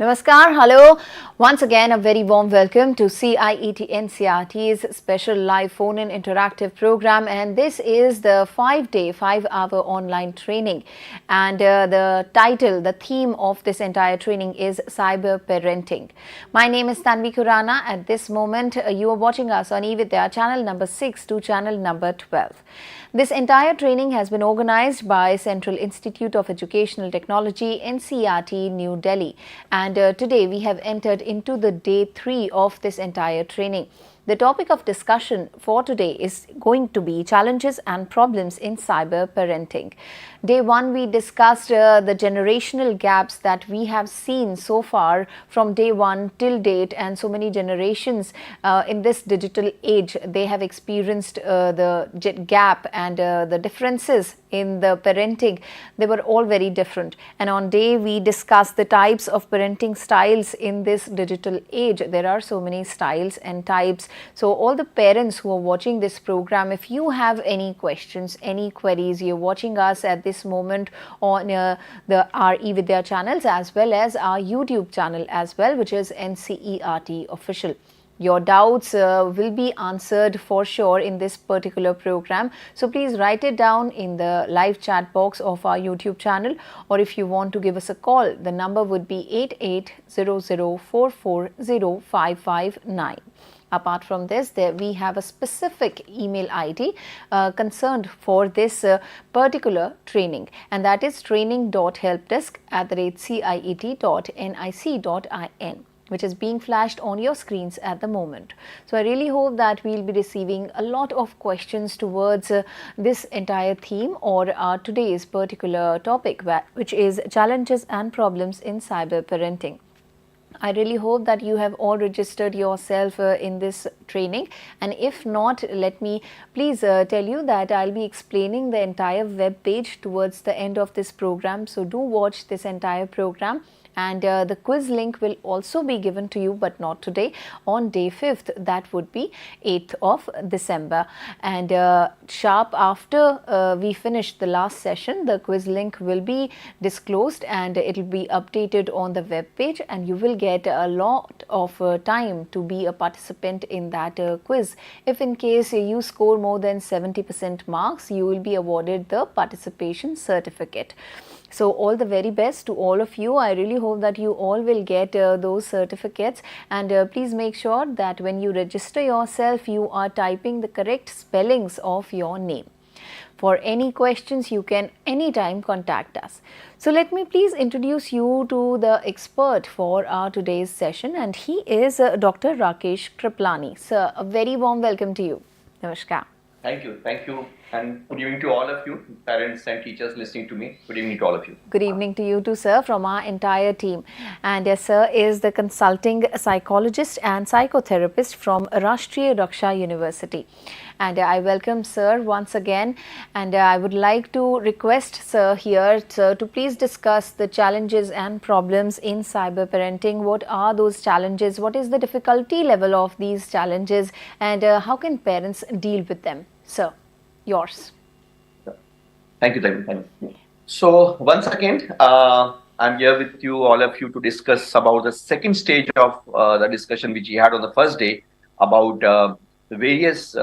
Namaskar, hello. Once again, a very warm welcome to CIET NCRT's special live phone-in interactive program, and this is the 5-day, 5-hour online training. And the title, the theme of this entire training is Cyber Parenting. My name is Tanvi Khurana. At this moment, you are watching us on eVIDYA channel number 6 to channel number 12. This entire training has been organized by Central Institute of Educational Technology, NCERT, New Delhi. And today we have entered into the day 3 of this entire training. The topic of discussion for today is going to be challenges and problems in cyber parenting. Day 1, we discussed the generational gaps that we have seen so far from day 1 till date, and so many generations in this digital age, they have experienced the gap and the differences in the parenting. They were all very different. And on day, we discussed the types of parenting styles in this digital age. There are so many styles and types. So all the parents who are watching this program, if you have any questions, any queries, you're watching us at this moment on our eVIDYA channels as well as our YouTube channel as well, which is NCERT Official. Your doubts will be answered for sure in this particular program. So please write it down in the live chat box of our YouTube channel, or if you want to give us a call, the number would be 8800440559. Apart from this, we have a specific email ID concerned for this particular training, and that is training.helpdesk@ciet.nic.in, which is being flashed on your screens at the moment. So I really hope that we'll be receiving a lot of questions towards this entire theme or today's particular topic, which is challenges and problems in cyber parenting. I really hope that you have all registered yourself in this training, and if not, let me please tell you that I'll be explaining the entire web page towards the end of this program. So do watch this entire program. And the quiz link will also be given to you, but not today, on day 5th, that would be 8th of December. And sharp after we finish the last session, the quiz link will be disclosed and it will be updated on the web page, and you will get a lot of time to be a participant in that quiz. If in case you score more than 70% marks, you will be awarded the participation certificate. So all the very best to all of you. I really hope that you all will get those certificates, and please make sure that when you register yourself, you are typing the correct spellings of your name. For any questions, you can anytime contact us. So let me please introduce you to the expert for our today's session, and he is Dr. Rakesh Kriplani. Sir, a very warm welcome to you. Namaskar. Thank you, and good evening to all of you, parents and teachers listening to me. Good evening to all of you. Good evening to you too, sir, from our entire team. And sir is the consulting psychologist and psychotherapist from Rashtriya Raksha University. And I welcome sir once again, and I would like to request sir here, sir, to please discuss the challenges and problems in cyber parenting. What are those challenges? What is the difficulty level of these challenges, and how can parents deal with them? Sir, yours. Thank you, David. Thank you. So once again, I'm here with you, all of you, to discuss about the second stage of the discussion which we had on the first day about the various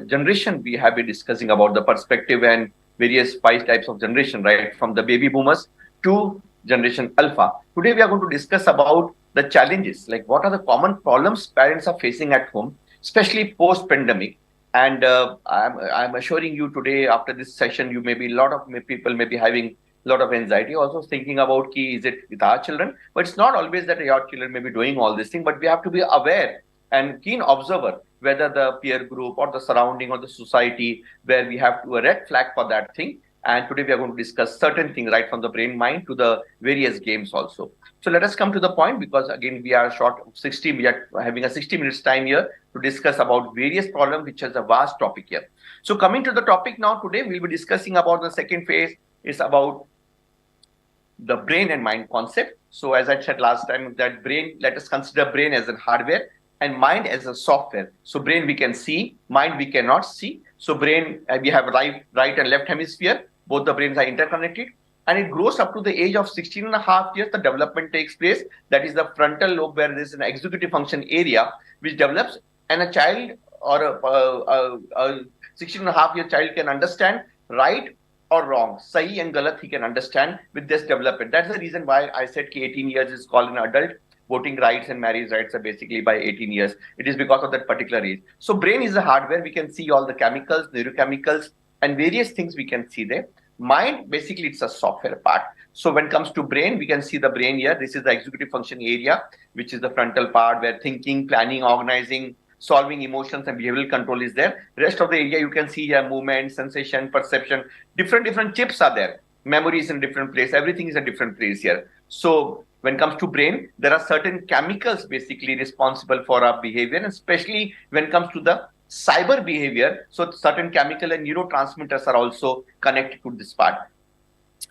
generation. We have been discussing about the perspective and various 5 types of generation, right, from the baby boomers to generation alpha. Today we are going to discuss about the challenges, like what are the common problems parents are facing at home, especially post pandemic. And I'm assuring you today, after this session, you may be, a lot of people may be having a lot of anxiety, also thinking about is it with our children. But it's not always that your children may be doing all this thing, but we have to be aware and keen observer whether the peer group or the surrounding or the society, where we have to a red flag for that thing. And today we are going to discuss certain things, right from the brain mind to the various games also. So let us come to the point, because again we are short of 60. We are having a 60 minutes time here to discuss about various problems, which is a vast topic here. So coming to the topic now, today we'll be discussing about the second phase is about the brain and mind concept. So as I said last time, that brain, let us consider brain as a hardware and mind as a software. So brain we can see, mind we cannot see. So brain, we have right and left hemisphere. Both the brains are interconnected. and it grows up to the age of 16 and a half years. The development takes place. That is the frontal lobe, where there is an executive function area which develops, and a child or a 16 and a half year child can understand right or wrong, sahi and galat, he can understand with this development. That's the reason why I said 18 years is called an adult. Voting rights and marriage rights are basically by 18 years. It is because of that particular age. So brain is the hardware. We can see all the chemicals, neurochemicals, and various things we can see there. Mind, basically, it's a software part. So when it comes to brain, we can see the brain here. This is the executive function area, which is the frontal part where thinking, planning, organizing, solving emotions and behavioral control is there. Rest of the area you can see here, movement, sensation, perception, different chips are there. Memory is in a different place. Everything is a different place here. So when it comes to brain, there are certain chemicals basically responsible for our behavior, and especially when it comes to the cyber behavior. So certain chemical and neurotransmitters are also connected to this part.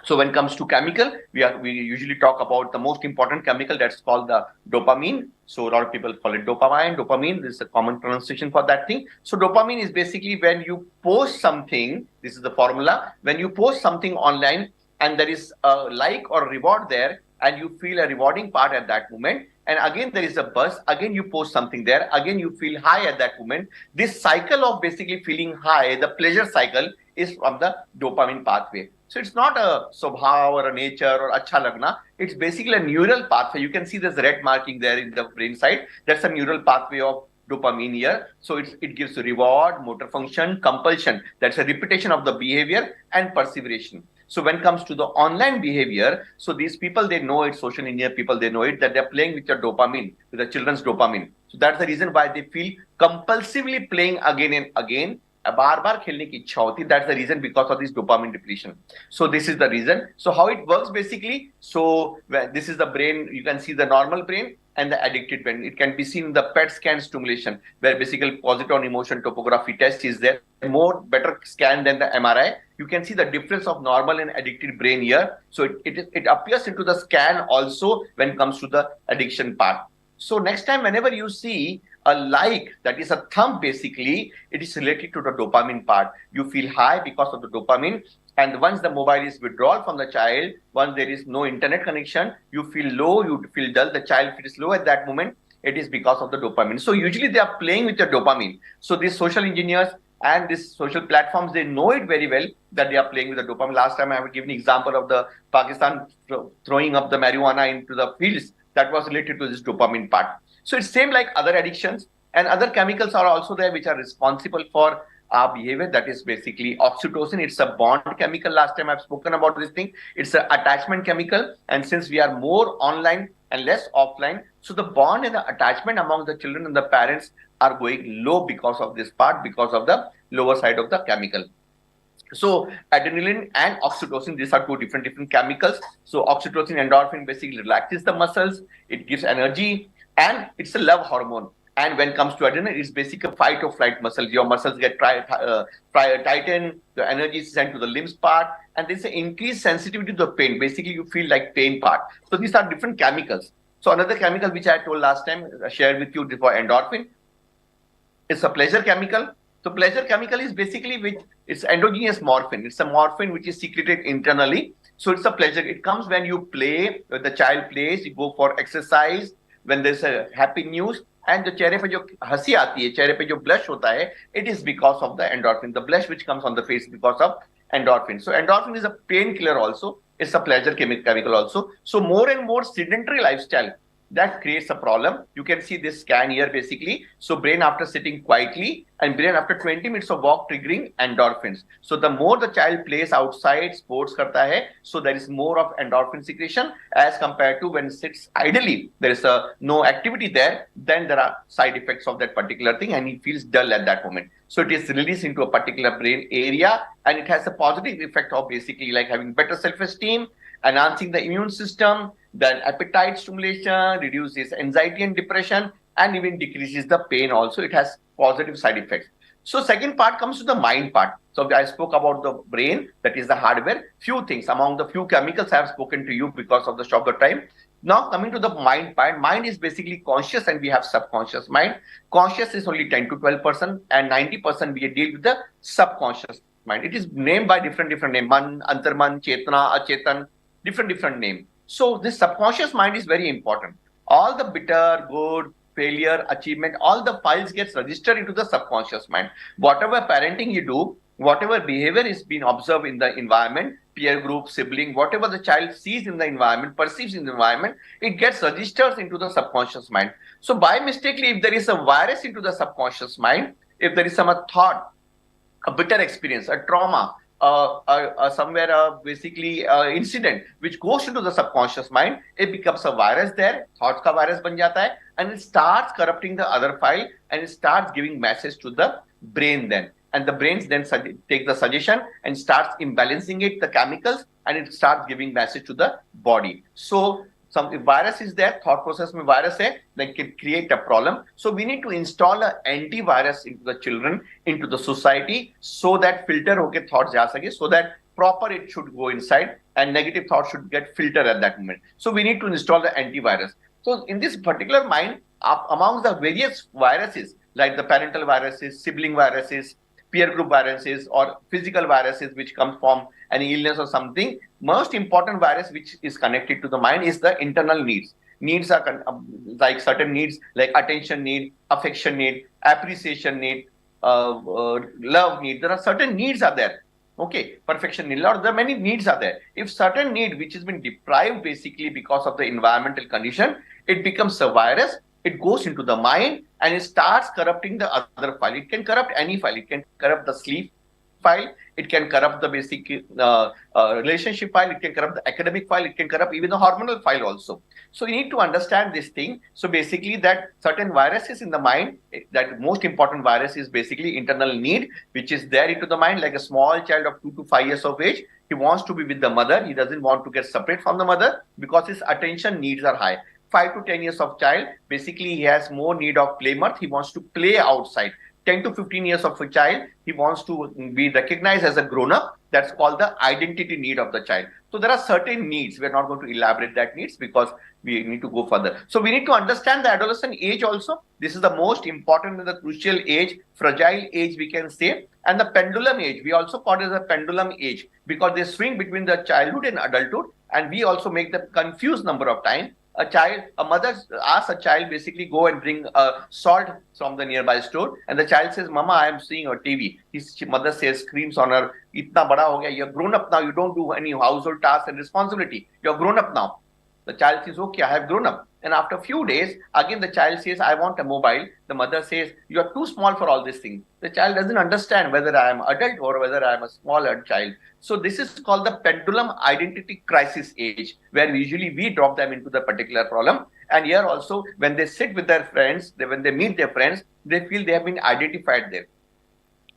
So when it comes to chemical, we usually talk about the most important chemical, that's called the dopamine. So a lot of people call it dopamine. This is a common pronunciation for that thing. So dopamine is basically when you post something. This is the formula. When you post something online and there is a like or reward there, and you feel a rewarding part at that moment, and again there is a buzz, again you post something there, again you feel high at that moment. This cycle of basically feeling high, the pleasure cycle, is from the dopamine pathway. So it's not a swabhav or a nature or acha lagna. It's basically a neural pathway. You can see there's red marking there in the brain side. That's a neural pathway of dopamine here. So it gives reward, motor function, compulsion. That's a repetition of the behavior and perseveration. So when it comes to the online behavior, so these people, they know it, social engineer people, they know it, that they're playing with your dopamine, with the children's dopamine. So that's the reason why they feel compulsively playing again and again. बार-बार खेलने की इच्छा होती. That's the reason, because of this dopamine depletion. So this is the reason. So how it works basically? So this is the brain. You can see the normal brain and the addicted brain. It can be seen in the PET scan stimulation, where basically positive on emotion topography test is there. More better scan than the MRI. You can see the difference of normal and addicted brain here. So it appears into the scan also when it comes to the addiction part. So next time, whenever you see a like, that is a thumb basically, it is related to the dopamine part. You feel high because of the dopamine. And once the mobile is withdrawn from the child, once there is no internet connection, you feel low, you feel dull, the child feels low at that moment. It is because of the dopamine. So usually they are playing with your dopamine. So these social engineers and these social platforms, they know it very well that they are playing with the dopamine. Last time I have given an example of the Pakistan throwing up the marijuana into the fields. That was related to this dopamine part. So it's same like other addictions, and other chemicals are also there which are responsible for our behavior. That is basically oxytocin. It's a bond chemical. Last time I've spoken about this thing. It's an attachment chemical. And since we are more online and less offline, so the bond and the attachment among the children and the parents are going low because of this part, because of the lower side of the chemical. So adrenaline and oxytocin, these are two different chemicals. So oxytocin, endorphin, basically relaxes the muscles. It gives energy, and it's a love hormone. And when it comes to adrenaline, it's basically a fight or flight muscles. Your muscles get tightened, the energy is sent to the limbs part, and there's an increased sensitivity to the pain. Basically, you feel like pain part. So these are different chemicals. So another chemical which I told last time, I shared with you before, endorphin. It's a pleasure chemical. So pleasure chemical is basically it's endogenous morphine. It's a morphine which is secreted internally. So it's a pleasure. It comes when you play, when the child plays, you go for exercise, when there's a happy news, and the चेहरे पे जो हंसी आती है, चेहरे पे जो blush होता है, it is because of the endorphin. The blush which comes on the face because of endorphin. So endorphin is a painkiller also. It's a pleasure chemical also. So more and more sedentary lifestyle, that creates a problem. You can see this scan here basically. So brain after sitting quietly, and brain after 20 minutes of walk triggering endorphins. So the more the child plays outside, sports karta hai, so there is more of endorphin secretion as compared to when sits idly. There is no activity there, then there are side effects of that particular thing and he feels dull at that moment. So it is released into a particular brain area, and it has a positive effect of basically like having better self-esteem, enhancing the immune system, then appetite stimulation, reduces anxiety and depression, and even decreases the pain also. It has positive side effects. So second part comes to the mind part. So I spoke about the brain, that is the hardware. Few things, among the few chemicals I have spoken to you because of the shorter time. Now coming to the mind part, mind is basically conscious and we have subconscious mind. Conscious is only 10 to 12% and 90% we deal with the subconscious mind. It is named by different name. Man, Antarman, Chetna, Achetan, different name. So this subconscious mind is very important. All the bitter, good, failure, achievement, all the files gets registered into the subconscious mind. Whatever parenting you do, whatever behavior is being observed in the environment, peer group, sibling, whatever the child sees in the environment, perceives in the environment, it gets registered into the subconscious mind. So by mistakenly, if there is a virus into the subconscious mind, if there is some thought, a bitter experience, a trauma, basically incident which goes into the subconscious mind, it becomes a virus there, thoughts ka virus ban jata hai, and it starts corrupting the other file and it starts giving message to the brain then. And the brains then take the suggestion and starts imbalancing it, the chemicals, and it starts giving message to the body. So if virus is there, thought process mein virus hai, then can create a problem. So we need to install an antivirus into the children, into the society, so that filter hoke thoughts ja sake, so that proper it should go inside and negative thoughts should get filtered at that moment. So we need to install the antivirus. So in this particular mind, amongst the various viruses, like the parental viruses, sibling viruses, peer group viruses, or physical viruses which come from any illness or something, most important virus which is connected to the mind is the internal needs. Needs are like certain needs like attention need, affection need, appreciation need, love need. There are certain needs are there. Okay, perfection need, or there are many needs are there. If certain need which has been deprived basically because of the environmental condition, it becomes a virus. It goes into the mind and it starts corrupting the other file. It can corrupt any file. It can corrupt the sleep file. It can corrupt the basic relationship file. It can corrupt the academic file. It can corrupt even the hormonal file also. So you need to understand this thing. So basically that certain viruses in the mind, that most important virus is basically internal need, which is there into the mind, like a small child of 2 to 5 years of age. He wants to be with the mother. He doesn't want to get separate from the mother because his attention needs are high. 5 to 10 years of child, basically he has more need of play mirth. He wants to play outside. 10 to 15 years of a child, he wants to be recognized as a grown-up. That's called the identity need of the child. So there are certain needs. We're not going to elaborate that needs because we need to go further. So we need to understand the adolescent age also. This is the most important and the crucial age, fragile age we can say. And the pendulum age, we also call it as a pendulum age because they swing between the childhood and adulthood. And we also make them confused number of times. A mother asks a child basically go and bring salt from the nearby store, and the child says, "Mama, I am seeing a TV." His mother says, screams on her, "Itna bada ho gaya, you're grown up now. You don't do any household tasks and responsibility. You're grown up now." The child says, "Okay, I have grown up." And after a few days, again the child says, "I want a mobile." The mother says, "You are too small for all these things." The child doesn't understand whether I am adult or whether I am a smaller child. So this is called the pendulum identity crisis age, where usually we drop them into the particular problem. And here also, when they sit with their friends, when they meet their friends, they feel they have been identified there.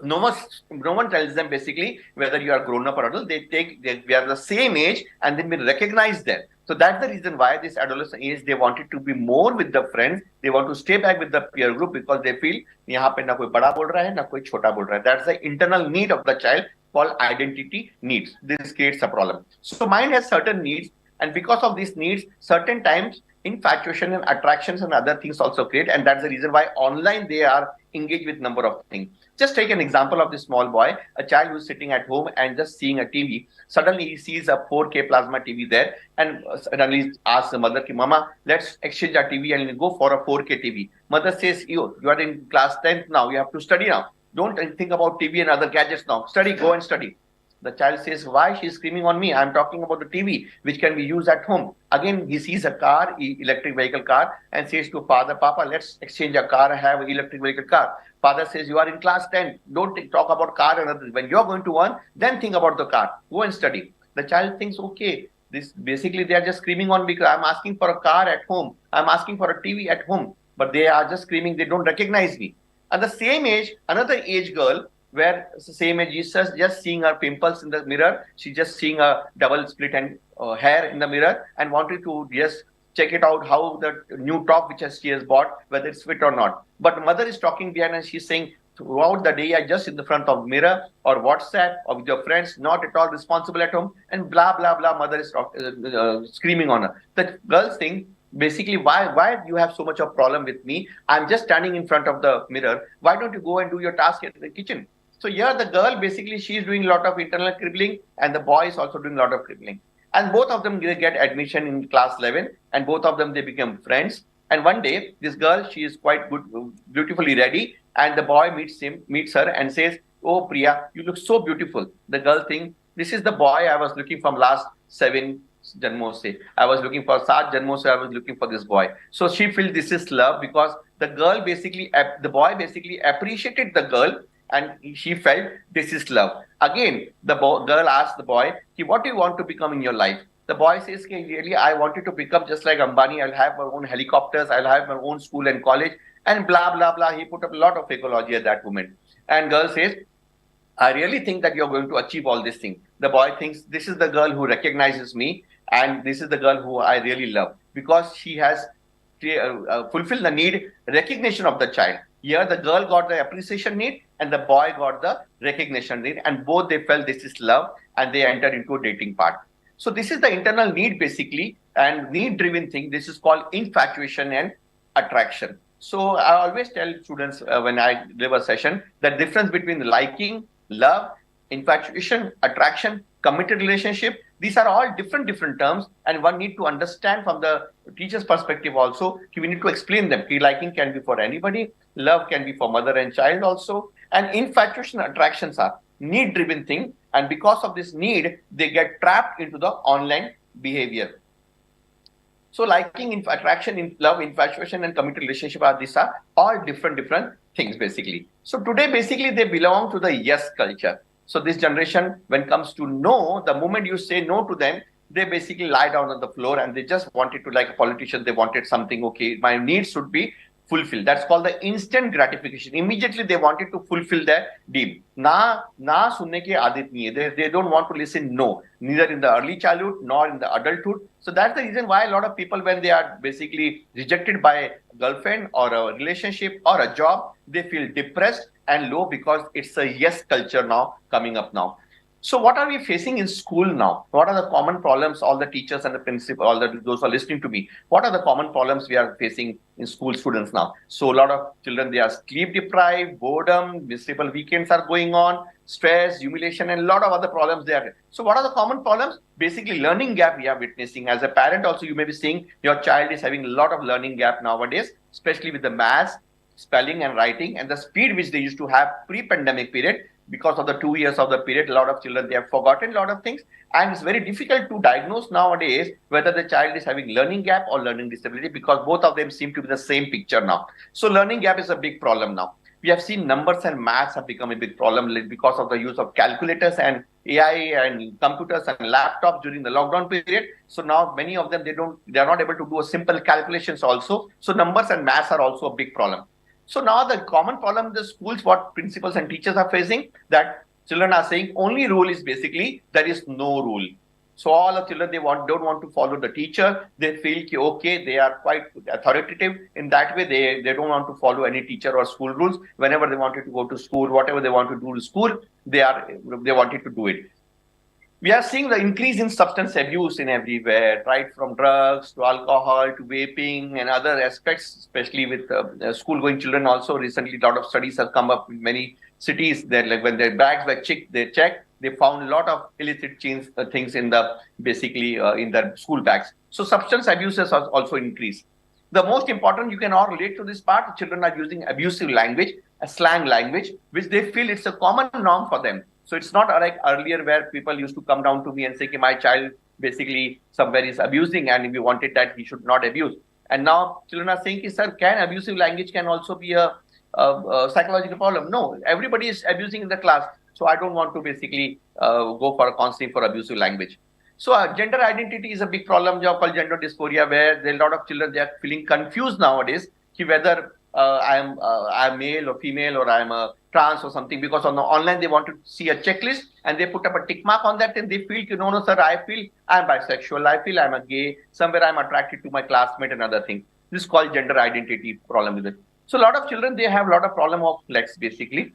No one tells them basically whether you are grown up or adult. We are the same age and then we recognize them. So that's the reason why this adolescent age, they wanted to be more with the friends. They want to stay back with the peer group because they feel यहाँ पे ना कोई बड़ा बोल रहा है ना कोई छोटा बोल रहा है. That's the internal need of the child called identity needs. This creates a problem. So mind has certain needs, and because of these needs, certain times infatuation and attractions and other things also create, and that's the reason why online they are engaged with number of things. Just take an example of this small boy, a child who's sitting at home and just seeing a TV. Suddenly he sees a 4K plasma TV there and suddenly asks the mother, "Mama, let's exchange our TV and go for a 4K TV." Mother says, you are in class 10th now, you have to study now. Don't think about TV and other gadgets now. Study, go and study. The child says, "Why she's screaming on me? I'm talking about the TV, which can be used at home." Again, he sees a car, electric vehicle car, and says to father, "Papa, let's exchange a car, have an electric vehicle car." Father says, "You are in class 10. Don't talk about car and others. When you're going to one, then think about the car. Go and study." The child thinks, okay, this basically they are just screaming on because I'm asking for a car at home. I'm asking for a TV at home. But they are just screaming, they don't recognize me. At the same age, another age girl, where it's the same age, is just seeing her pimples in the mirror. She's just seeing a double split and hair in the mirror and wanted to just check it out, how the new top which she has bought, whether it's fit or not. But mother is talking behind and she's saying, throughout the day, I just in the front of mirror or WhatsApp or with your friends, not at all responsible at home, and blah, blah, blah. Mother is screaming on her. The girls think, basically, why do you have so much of problem with me? I'm just standing in front of the mirror. Why don't you go and do your task in the kitchen? So here the girl basically she is doing a lot of internal cribbling and the boy is also doing a lot of cribbling. And both of them get admission in class 11 and both of them they become friends. And one day this girl she is quite good, beautifully ready, and the boy meets her and says, "Oh Priya, you look so beautiful." The girl thinks this is the boy I was looking from last 7 janmos se. I was looking for 7 janmos se. I was looking for this boy. So she feels this is love because the boy basically appreciated the girl and she felt this is love. Again, the girl asked the boy, "What do you want to become in your life?" The boy says, "Really, I wanted to become just like Ambani. I'll have my own helicopters. I'll have my own school and college." And blah, blah, blah. He put up a lot of ecology at that moment. And girl says, "I really think that you're going to achieve all these things." The boy thinks this is the girl who recognizes me and this is the girl who I really love because she has fulfilled the need, recognition of the child. Here the girl got the appreciation need and the boy got the recognition need, and both they felt this is love and they entered into a dating part. So this is the internal need basically, and need driven thing. This is called infatuation and attraction. So I always tell students when I give a session, the difference between liking, love, infatuation, attraction, committed relationship, these are all different terms, and one need to understand from the teacher's perspective also. We need to explain them. Liking can be for anybody, love can be for mother and child also, and infatuation, attractions are need driven thing, and because of this need they get trapped into the online behavior. So liking, attraction, love, infatuation, and committed relationship these are all different things basically. So today basically they belong to the yes culture. So this generation, when it comes to no, the moment you say no to them, they basically lie down on the floor and they just wanted to, like a politician, they wanted something, okay, my needs should be fulfilled. That's called the instant gratification. Immediately they wanted to fulfill their need. Na sunne ke aadat nahi hai. They don't want to listen no, neither in the early childhood nor in the adulthood. So that's the reason why a lot of people, when they are basically rejected by a girlfriend or a relationship or a job, they feel depressed and low because it's a yes culture now coming up now. So what are we facing in school now? What are the common problems, all the teachers and the principal, those who are listening to me, what are the common problems we are facing in school students now? So a lot of children, they are sleep deprived, boredom, miserable weekends are going on, stress, humiliation, and a lot of other problems there. So what are the common problems? Basically learning gap we are witnessing. As a parent also, you may be seeing your child is having a lot of learning gap nowadays, especially with the maths, spelling and writing, and the speed which they used to have pre-pandemic period. Because of the 2 years of the period, a lot of children, they have forgotten a lot of things, and it's very difficult to diagnose nowadays whether the child is having learning gap or learning disability, because both of them seem to be the same picture now. So learning gap is a big problem now. We have seen numbers and maths have become a big problem because of the use of calculators and AI and computers and laptops during the lockdown period. So now many of them, they are not able to do a simple calculations also. So numbers and maths are also a big problem. So now the common problem in the schools, what principals and teachers are facing, that children are saying only rule is basically there is no rule. So all the children, don't want to follow the teacher. They feel okay, they are quite authoritative in that way. They don't want to follow any teacher or school rules. Whenever they wanted to go to school, whatever they want to do to school, they wanted to do it. We are seeing the increase in substance abuse in everywhere, right? From drugs to alcohol to vaping and other aspects, especially with school-going children. Also, recently, a lot of studies have come up in many cities that, like, when their bags were checked, they found a lot of illicit things in the in their school bags. So substance abuse has also increased. The most important, you can all relate to this part. Children are using abusive language, a slang language, which they feel it's a common norm for them. So it's not like earlier where people used to come down to me and say, my child basically somewhere is abusing and if you wanted that, he should not abuse. And now children are saying, sir, can abusive language can also be a psychological problem? No, everybody is abusing in the class. So I don't want to basically go for a counseling for abusive language. So gender identity is a big problem, called gender dysphoria, where there are a lot of children, they are feeling confused nowadays whether I am male or female or I am a trans or something, because on the online they want to see a checklist and they put up a tick mark on that and they feel, no, sir, I feel I'm bisexual, I feel I'm a gay, somewhere I'm attracted to my classmate and other things. This is called gender identity problem with it. So a lot of children, they have a lot of problem of flex basically.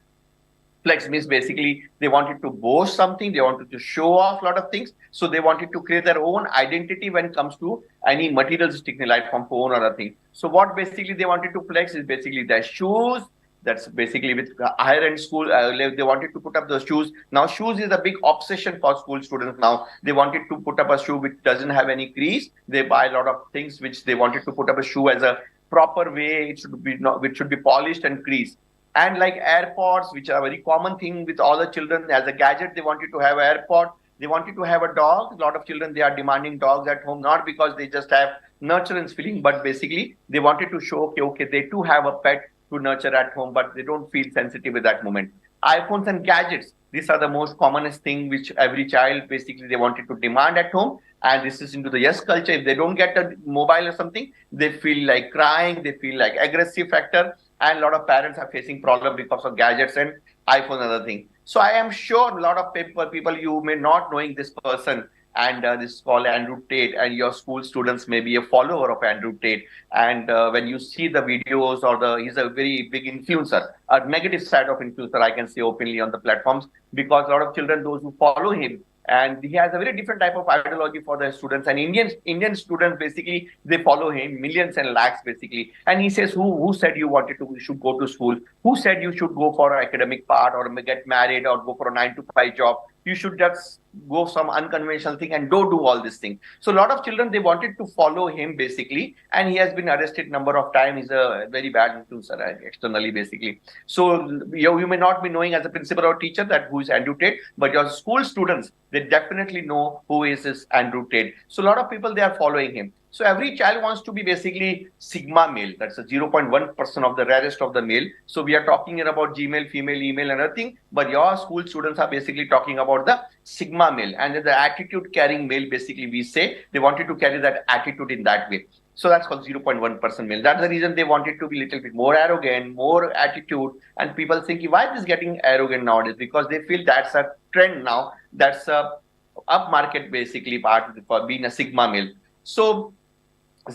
Flex means basically they wanted to boast something, they wanted to show off a lot of things. So they wanted to create their own identity when it comes to any materialistic, like from phone or other thing. So what basically they wanted to flex is basically their shoes, That's basically with higher end school. They wanted to put up the shoes. Now shoes is a big obsession for school students. Now they wanted to put up a shoe which doesn't have any crease. They buy a lot of things which they wanted to put up a shoe as a proper way. It should be not, which should be polished and creased. And like AirPods, which are a very common thing with all the children as a gadget, they wanted to have AirPod. They wanted to have a dog. A lot of children, they are demanding dogs at home, not because they just have nurturance feeling, but basically they wanted to show, okay, they too have a pet to nurture at home, but they don't feel sensitive at that moment. iPhones and gadgets, these are the most commonest thing which every child basically they wanted to demand at home. And this is into the yes culture. If they don't get a mobile or something, they feel like crying, they feel like aggressive factor. And a lot of parents are facing problem because of gadgets and iPhone and other thing. So I am sure a lot of people you may not knowing this person, and this is called Andrew Tate, and your school students may be a follower of Andrew Tate. And when you see the videos he's a very big influencer, a negative side of influencer, I can say openly on the platforms, because a lot of children, those who follow him, and he has a very different type of ideology for the students. And Indian students basically they follow him, millions and lakhs basically. And he says, who said you should go to school? Who said you should go for an academic part or get married or go for a 9 to 5 job? You should just go some unconventional thing and don't do all this thing. So a lot of children they wanted to follow him basically, and he has been arrested number of times. He's a very bad influencer externally basically. So you may not be knowing as a principal or teacher that who is Andrew Tate, but your school students they definitely know who is this Andrew Tate. So a lot of people they are following him. So every child wants to be basically sigma male. That's a 0.1% of the rarest of the male. So we are talking here about Gmail, female, email, and everything. But your school students are basically talking about the sigma male, and the attitude carrying male. Basically, we say they wanted to carry that attitude in that way. So that's called 0.1% male. That's the reason they wanted to be a little bit more arrogant, more attitude. And people think, why is this getting arrogant nowadays? Because they feel that's a trend now. That's a upmarket basically part for being a sigma male. So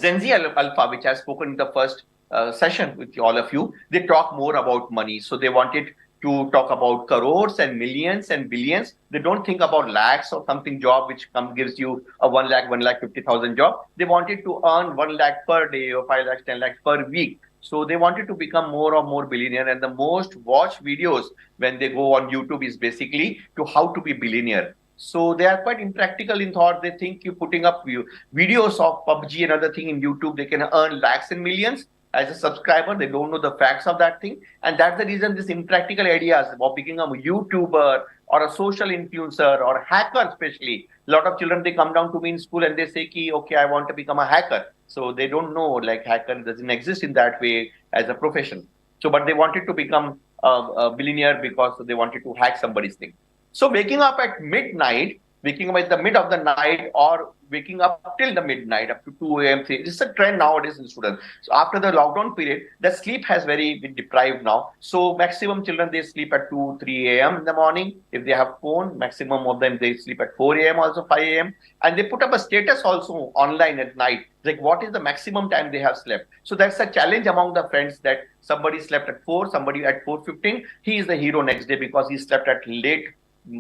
Gen Z Alpha, which I have spoken in the first session with all of you, they talk more about money. So they wanted to talk about crores and millions and billions. They don't think about lakhs or something job which gives you a 1 lakh, 1,50,000 job. They wanted to earn 1 lakh per day or 5 lakhs, 10 lakhs per week. So they wanted to become more and more billionaire. And the most watched videos when they go on YouTube is basically to how to be billionaire. So they are quite impractical in thought. They think you putting up videos of PUBG and other thing in YouTube, they can earn lakhs and millions as a subscriber. They don't know the facts of that thing. And that's the reason this impractical ideas of becoming a YouTuber or a social influencer or hacker especially. A lot of children, they come down to me in school and they say, okay, I want to become a hacker. So they don't know like hacker doesn't exist in that way as a profession. So, but they wanted to become a billionaire because they wanted to hack somebody's thing. So waking up at midnight, waking up at the mid of the night, or waking up till the midnight, up to 2 a.m., 3. This is a trend nowadays in students. So after the lockdown period, the sleep has very been deprived now. So maximum children, they sleep at 2, 3 a.m. in the morning. If they have phone, maximum of them, they sleep at 4 a.m., also 5 a.m. And they put up a status also online at night. Like what is the maximum time they have slept? So that's a challenge among the friends that somebody slept at 4, somebody at 4:15. He is the hero next day because he slept at late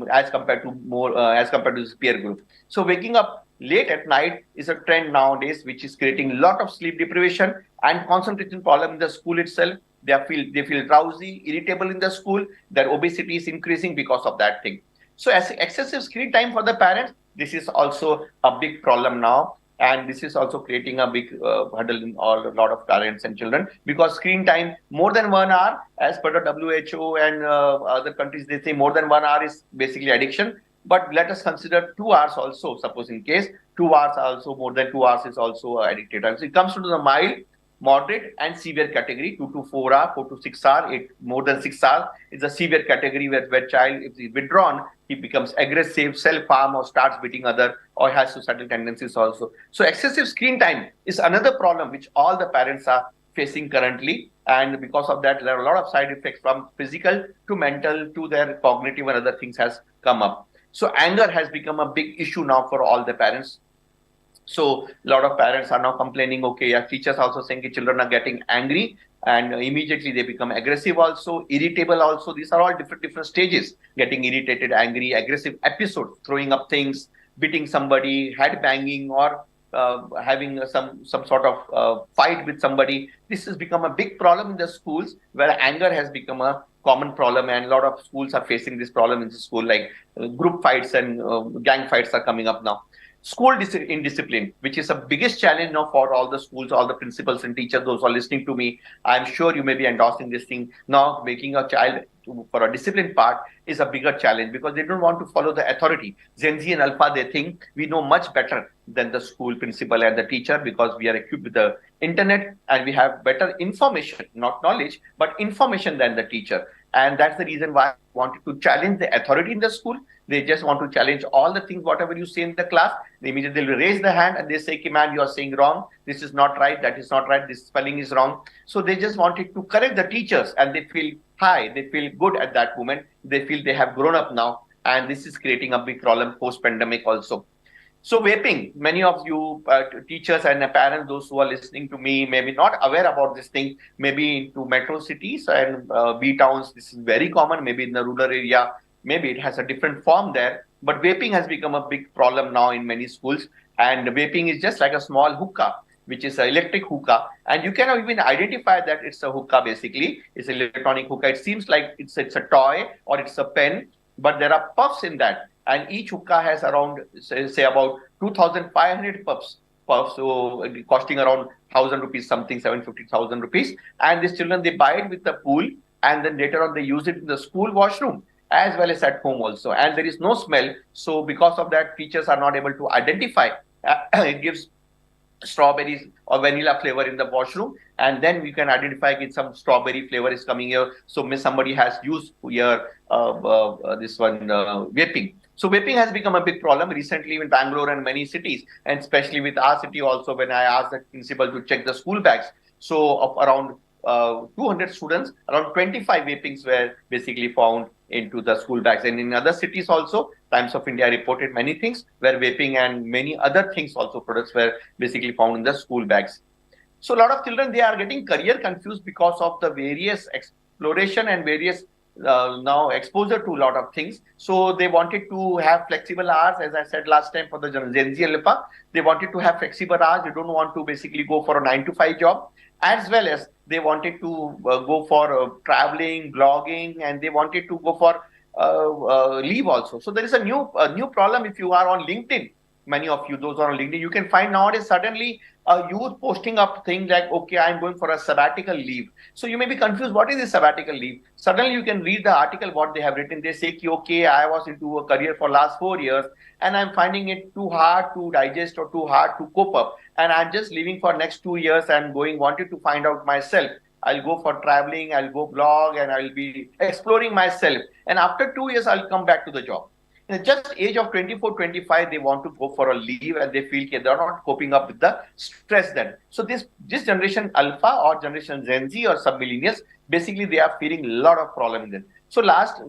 as compared to his peer group. So waking up late at night is a trend nowadays, which is creating a lot of sleep deprivation and concentration problem in the school itself. They feel drowsy, irritable in the school. Their obesity is increasing because of that thing. So as excessive screen time for the parents, this is also a big problem now. And this is also creating a big hurdle in a lot of parents and children, because screen time more than 1 hour, as per the WHO and other countries, they say more than 1 hour is basically addiction. But let us consider 2 hours also. Suppose in case 2 hours also, more than 2 hours is also addicted. So it comes to the mild, moderate and severe category. 2 to 4 hours, 4 to 6 hours, more than 6 hours is a severe category where child, if he's withdrawn, he becomes aggressive, self-harm, or starts beating other, or has suicidal tendencies also. So excessive screen time is another problem which all the parents are facing currently. And because of that, there are a lot of side effects from physical to mental to their cognitive and other things has come up. So anger has become a big issue now for all the parents. So a lot of parents are now complaining, okay, teachers also saying children are getting angry and immediately they become aggressive also, irritable also. These are all different stages, getting irritated, angry, aggressive episodes, throwing up things, beating somebody, head banging, or having some sort of fight with somebody. This has become a big problem in the schools, where anger has become a common problem, and a lot of schools are facing this problem in the school, like group fights and gang fights are coming up now. School indiscipline, which is the biggest challenge now for all the schools, all the principals and teachers, those who are listening to me. I'm sure you may be endorsing this thing. Now, making a child for a discipline part is a bigger challenge, because they don't want to follow the authority. Gen Z and Alpha, they think we know much better than the school principal and the teacher, because we are equipped with the internet and we have better information, not knowledge, but information than the teacher. And that's the reason why I wanted to challenge the authority in the school. They just want to challenge all the things, whatever you say in the class. They immediately will raise the hand and they say, man, you are saying wrong. This is not right. That is not right. This spelling is wrong. So they just wanted to correct the teachers, and they feel high. They feel good at that moment. They feel they have grown up now. And this is creating a big problem post-pandemic also. So vaping, many of you teachers and parents, those who are listening to me, may be not aware about this thing. Maybe into metro cities and B towns, this is very common. Maybe in the rural area, maybe it has a different form there. But vaping has become a big problem now in many schools. And vaping is just like a small hookah, which is an electric hookah. And you cannot even identify that it's a hookah basically. It's an electronic hookah. It seems like it's a toy or it's a pen, but there are puffs in that. And each hookah has around, say about 2,500 puffs, so costing around 1,000 rupees, something, 750,000 rupees. And these children, they buy it with the pool, and then later on they use it in the school washroom as well as at home also. And there is no smell. So because of that, teachers are not able to identify. It gives strawberries or vanilla flavor in the washroom, and then we can identify if some strawberry flavor is coming here. So somebody has used here this one vaping. So vaping has become a big problem recently in Bangalore and many cities, and especially with our city also. When I asked the principal to check the school bags, so of around 200 students, around 25 vapings were basically found into the school bags. And in other cities also, Times of India reported many things where vaping and many other things also, products, were basically found in the school bags. So a lot of children, they are getting career confused because of the various exploration and various now exposure to a lot of things. So they wanted to have flexible hours, as I said last time, for the Gen Z Alpha. They wanted to have flexible hours. They don't want to basically go for a 9-to-5 job, as well as they wanted to go for traveling, blogging, and they wanted to go for leave also. So there is a new problem. If you are on LinkedIn, many of you, those are on LinkedIn, you can find nowadays suddenly a youth posting up things like, okay, I'm going for a sabbatical leave. So you may be confused, what is a sabbatical leave? Suddenly you can read the article, what they have written. They say, okay, I was into a career for last 4 years and I'm finding it too hard to digest or too hard to cope up. And I'm just leaving for next 2 years and wanted to find out myself. I'll go for traveling, I'll go blog, and I'll be exploring myself. And after 2 years, I'll come back to the job. In the just age of 24, 25, they want to go for a leave and they feel they're not coping up with the stress then. So this generation Alpha or generation Gen Z or sub-millennials, basically they are feeling a lot of problems then. So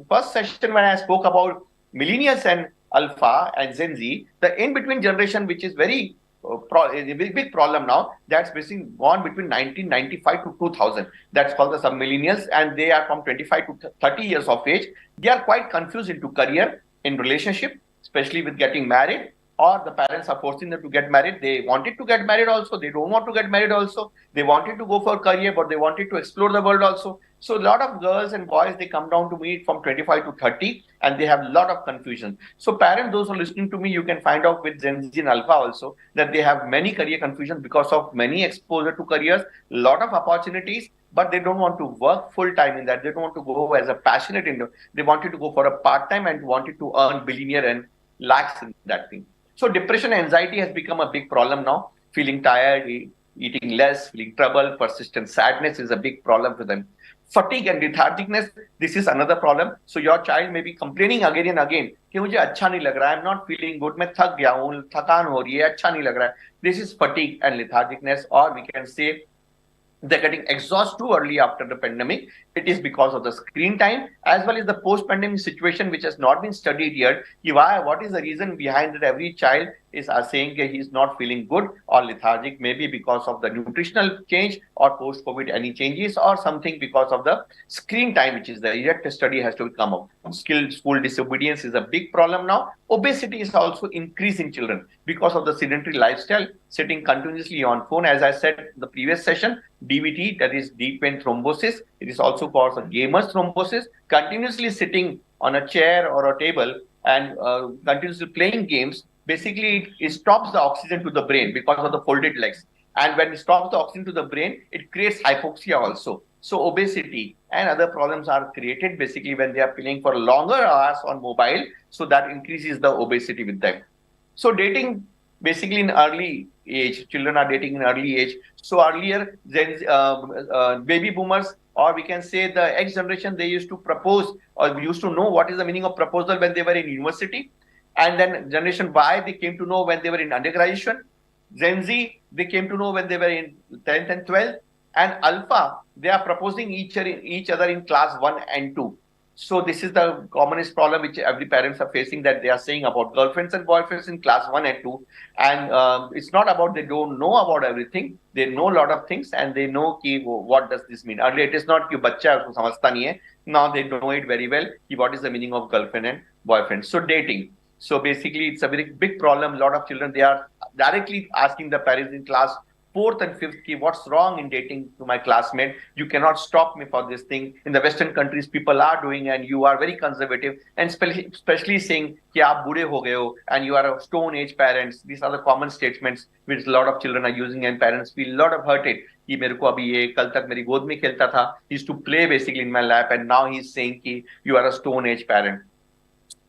first session when I spoke about millennials and Alpha and Gen Z, the in-between generation, which is very big problem now, that's basically born between 1995 to 2000. That's called the sub-millennials, and they are from 25 to 30 years of age. They are quite confused into career, in relationship, especially with getting married, or the parents are forcing them to get married. They wanted to get married also. They don't want to get married also. They wanted to go for career, but they wanted to explore the world also. So a lot of girls and boys, they come down to me from 25 to 30 and they have a lot of confusion. So parents, those who are listening to me, you can find out with Gen Z and Alpha also that they have many career confusion because of many exposure to careers, a lot of opportunities, but they don't want to work full time in that. They don't want to go as a passionate in. They wanted to go for a part time and wanted to earn billionaire and lakhs in that thing. So depression and anxiety has become a big problem now. Feeling tired, eating less, feeling trouble, persistent sadness is a big problem for them. Fatigue and lethargicness, this is another problem. So your child may be complaining again and again कि मुझे अच्छा नहीं लग रहा है, I'm not feeling good, मैं थक गया हूँ, थकान हो रही है, अच्छा नहीं लग रहा है. This is fatigue and lethargicness, or we can say they're getting exhausted too early after the pandemic. It is because of the screen time as well as the post-pandemic situation, which has not been studied yet. Why? What is the reason behind that every child is saying that he's not feeling good or lethargic? Maybe because of the nutritional change or post-COVID any changes, or something because of the screen time, which is the yet study has to come up. School disobedience is a big problem now. Obesity is also increased in children because of the sedentary lifestyle, sitting continuously on phone. As I said in the previous session, DVT, that is deep vein thrombosis. It is also called a gamer's thrombosis. Continuously sitting on a chair or a table and continuously playing games, basically it stops the oxygen to the brain because of the folded legs. And when it stops the oxygen to the brain, it creates hypoxia also. So obesity and other problems are created basically when they are playing for longer hours on mobile. So that increases the obesity with them. So dating basically in early age, children are dating in early age. So earlier, baby boomers, or we can say the X generation, they used to propose or used to know what is the meaning of proposal when they were in university. And then generation Y, they came to know when they were in undergraduation. Gen Z, they came to know when they were in 10th and 12th. And Alpha, they are proposing each other in class 1 and 2. So this is the commonest problem which every parents are facing, that they are saying about girlfriends and boyfriends in class 1 and 2. And it's not about they don't know about everything. They know a lot of things and they know what does this mean. Earlier it is not कि बच्चा उसको समझता नहीं है. Now they know it very well. What is the meaning of girlfriend and boyfriend? So dating. So basically it's a very big problem. A lot of children, they are directly asking the parents in class 4th and 5th, what's wrong in dating to my classmate? You cannot stop me for this thing. In the Western countries, people are doing, and you are very conservative, and especially saying कि आप बूढ़े हो गए हो and you are a stone age parents. These are the common statements which a lot of children are using, and parents feel a lot of hurted. कि मेरे को अभी ये कल तक मेरी गोद में खेलता था. He used to play basically in my lap, and now he's saying कि you are a stone age parent.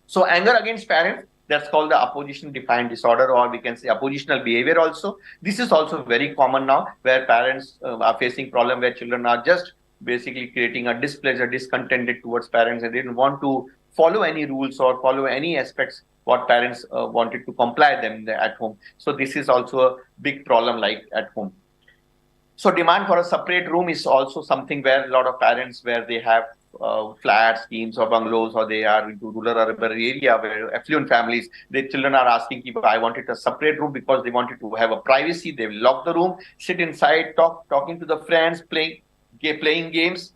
So anger against parents, that's called the opposition defiant disorder, or we can say oppositional behavior also. This is also very common now, where parents are facing problem where children are just basically creating a displeasure, discontented towards parents, and they didn't want to follow any rules or follow any aspects what parents wanted to comply them at home. So this is also a big problem like at home. So demand for a separate room is also something where a lot of parents, where they have flats, schemes or bungalows, or they are into rural or urban area where affluent families, their children are asking, I wanted a separate room because they wanted to have a privacy. They will lock the room, sit inside, talking to the friends, playing games.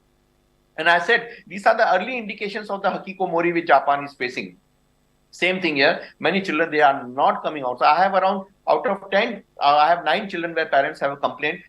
And I said, these are the early indications of the hikikomori which Japan is facing. Same thing here. Many children, they are not coming out. So I have around, out of 10, I have 9 children where parents have a complaint.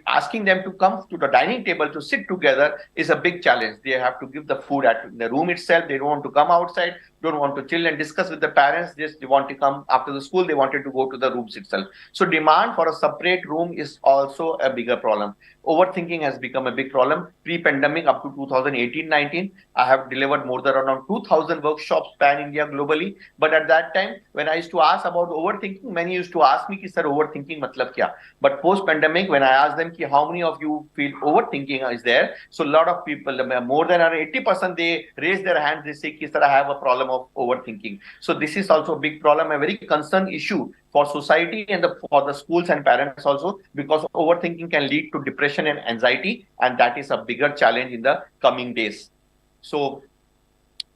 Asking them to come to the dining table to sit together is a big challenge. They have to give the food at the room itself. They don't want to come outside, don't want to chill and discuss with the parents. They want to come after the school. They wanted to go to the rooms itself. So demand for a separate room is also a bigger problem. Overthinking has become a big problem. Pre-pandemic, up to 2018-19, I have delivered more than around 2,000 workshops pan-India globally. But at that time, when I used to ask about overthinking, many used to ask me, sir, overthinking matlab kya? But post-pandemic, when I asked them, how many of you feel overthinking is there? So a lot of people, more than 80%, they raise their hands. They say, sir, I have a problem of overthinking. So this is also a big problem, a very concerned issue for society and for the schools and parents also, because overthinking can lead to depression and anxiety, and that is a bigger challenge in the coming days. So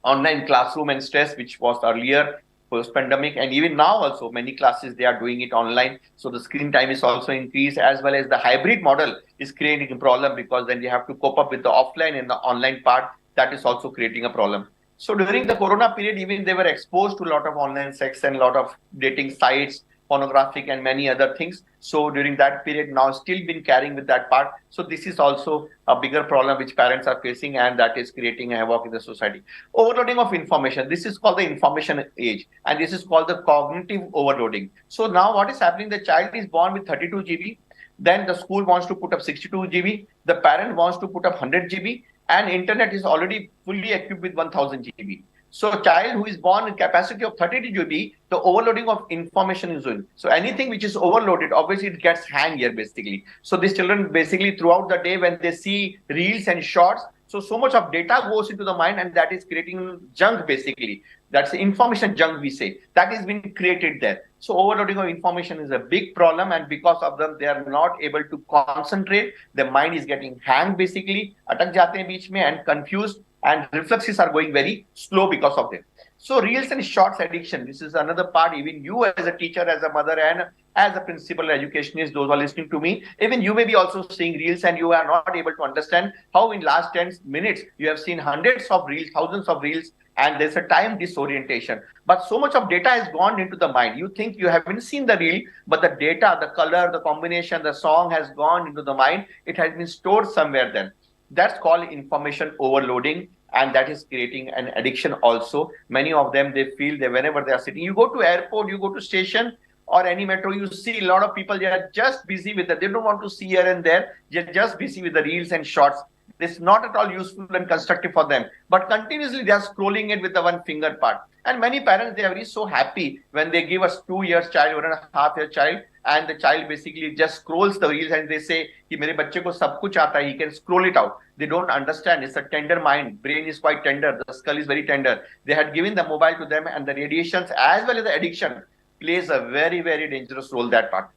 online classroom and stress, which was earlier post-pandemic, and even now also many classes, they are doing it online. So the screen time is also increased, as well as the hybrid model is creating a problem, because then you have to cope up with the offline and the online part. That is also creating a problem. So during the Corona period, even they were exposed to a lot of online sex and a lot of dating sites, pornographic and many other things. So during that period, now still been carrying with that part. So this is also a bigger problem which parents are facing, and that is creating a havoc in the society. Overloading of information. This is called the information age, and this is called the cognitive overloading. So now what is happening? The child is born with 32 GB. Then the school wants to put up 62 GB. The parent wants to put up 100 GB. And internet is already fully equipped with 1000 GB. So a child who is born in capacity of 32 GB, the overloading of information is doing. So anything which is overloaded, obviously it gets hang here basically. So these children basically throughout the day, when they see reels and shorts, so much of data goes into the mind, and that is creating junk basically. That's the information junk we say. That is being created there. So overloading of information is a big problem, and because of them, they are not able to concentrate. Their mind is getting hanged basically, atak jate hain beech mein and confused, and reflexes are going very slow because of them. So reels and shorts addiction, this is another part. Even you as a teacher, as a mother, and as a principal educationist, those who are listening to me, even you may be also seeing reels and you are not able to understand how in last 10 minutes you have seen hundreds of reels, thousands of reels, and there's a time disorientation. But so much of data has gone into the mind. You think you haven't seen the reel, but the data, the color, the combination, the song has gone into the mind. It has been stored somewhere then. That's called information overloading, and that is creating an addiction also. Many of them, they feel that whenever they are sitting, you go to airport, you go to station or any metro, you see a lot of people, they are just busy with that. They don't want to see here and there. They're just busy with the reels and shorts. It's not at all useful and constructive for them. But continuously they are scrolling it with the one finger part. And many parents, they are very so happy when they give us 2 years child, 1.5 year child, and the child basically just scrolls the reels and they say, कि मेरे बच्चे को सब कुछ आता है, he can scroll it out. They don't understand. It's a tender mind. Brain is quite tender. The skull is very tender. They had given the mobile to them, and the radiations as well as the addiction plays a very, very dangerous role, that part.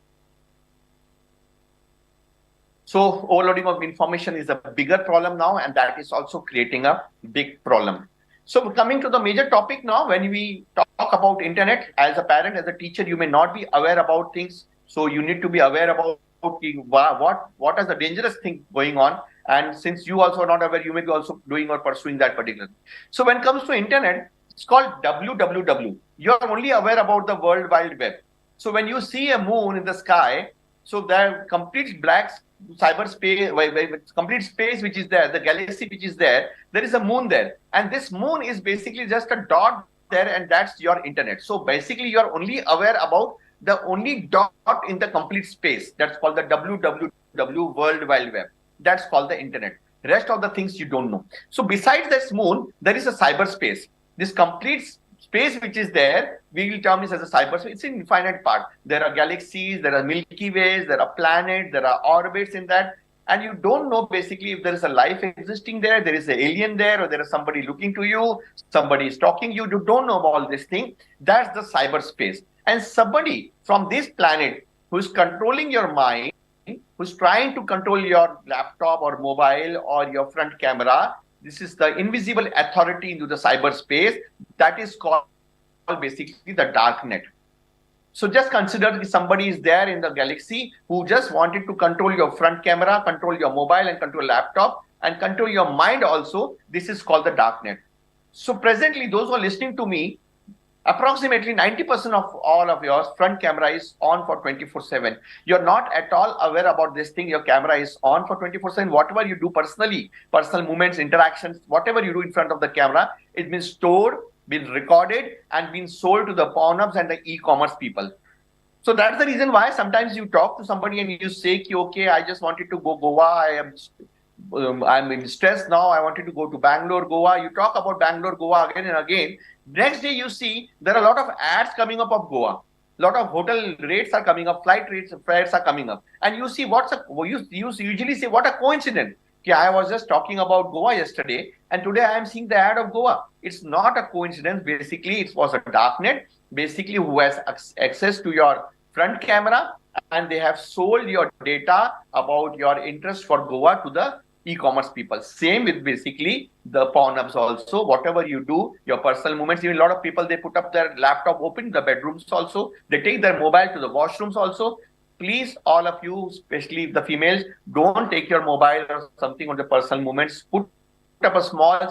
So overloading of information is a bigger problem now, and that is also creating a big problem. So coming to the major topic now, when we talk about internet, as a parent, as a teacher, you may not be aware about things. So you need to be aware about what is the dangerous thing going on. And since you also are not aware, you may be also doing or pursuing that particular. So when it comes to internet, it's called www. You're only aware about the World Wide Web. So when you see a moon in the sky, so there complete black cyberspace, complete space which is there, the galaxy which is there, there is a moon there. And this moon is basically just a dot there, and that's your internet. So basically you're only aware about the only dot in the complete space. That's called the www, World Wide Web. That's called the internet. Rest of the things you don't know. So besides this moon, there is a cyberspace. This complete space which is there, we will term this as a cyberspace. It's an infinite part. There are galaxies, there are Milky Ways, there are planets, there are orbits in that. And you don't know basically if there is a life existing there, there is an alien there, or there is somebody looking to you, somebody is stalking you. You don't know about all this thing. That's the cyberspace. And somebody from this planet who is controlling your mind, who's trying to control your laptop or mobile or your front camera, this is the invisible authority into the cyberspace. That is called basically the dark net. So just consider that somebody is there in the galaxy who just wanted to control your front camera, control your mobile, and control laptop, and control your mind also. This is called the dark net. So presently, those who are listening to me, approximately 90% of all of your front camera is on for 24/7. You're not at all aware about this thing. Your camera is on for 24/7. Whatever you do personally, personal movements, interactions, whatever you do in front of the camera, it's been stored, been recorded, and been sold to the pawn-ups and the e-commerce people. So that's the reason why sometimes you talk to somebody and you say, okay, I just wanted to go Goa. I'm in stress now. I wanted to go to Bangalore, Goa. You talk about Bangalore, Goa again and again. Next day you see there are a lot of ads coming up of Goa. A lot of hotel rates are coming up, flight rates, fares are coming up. And you see you usually say, what a coincidence. I was just talking about Goa yesterday, and today I am seeing the ad of Goa. It's not a coincidence. Basically, it was a darknet, basically who has access to your front camera, and they have sold your data about your interest for Goa to the e-commerce people. Same with basically the pawn-ups also. Whatever you do, your personal movements, even a lot of people, they put up their laptop open in the bedrooms also. They take their mobile to the washrooms also. Please, all of you, especially the females, don't take your mobile or something on the personal movements. Put up a small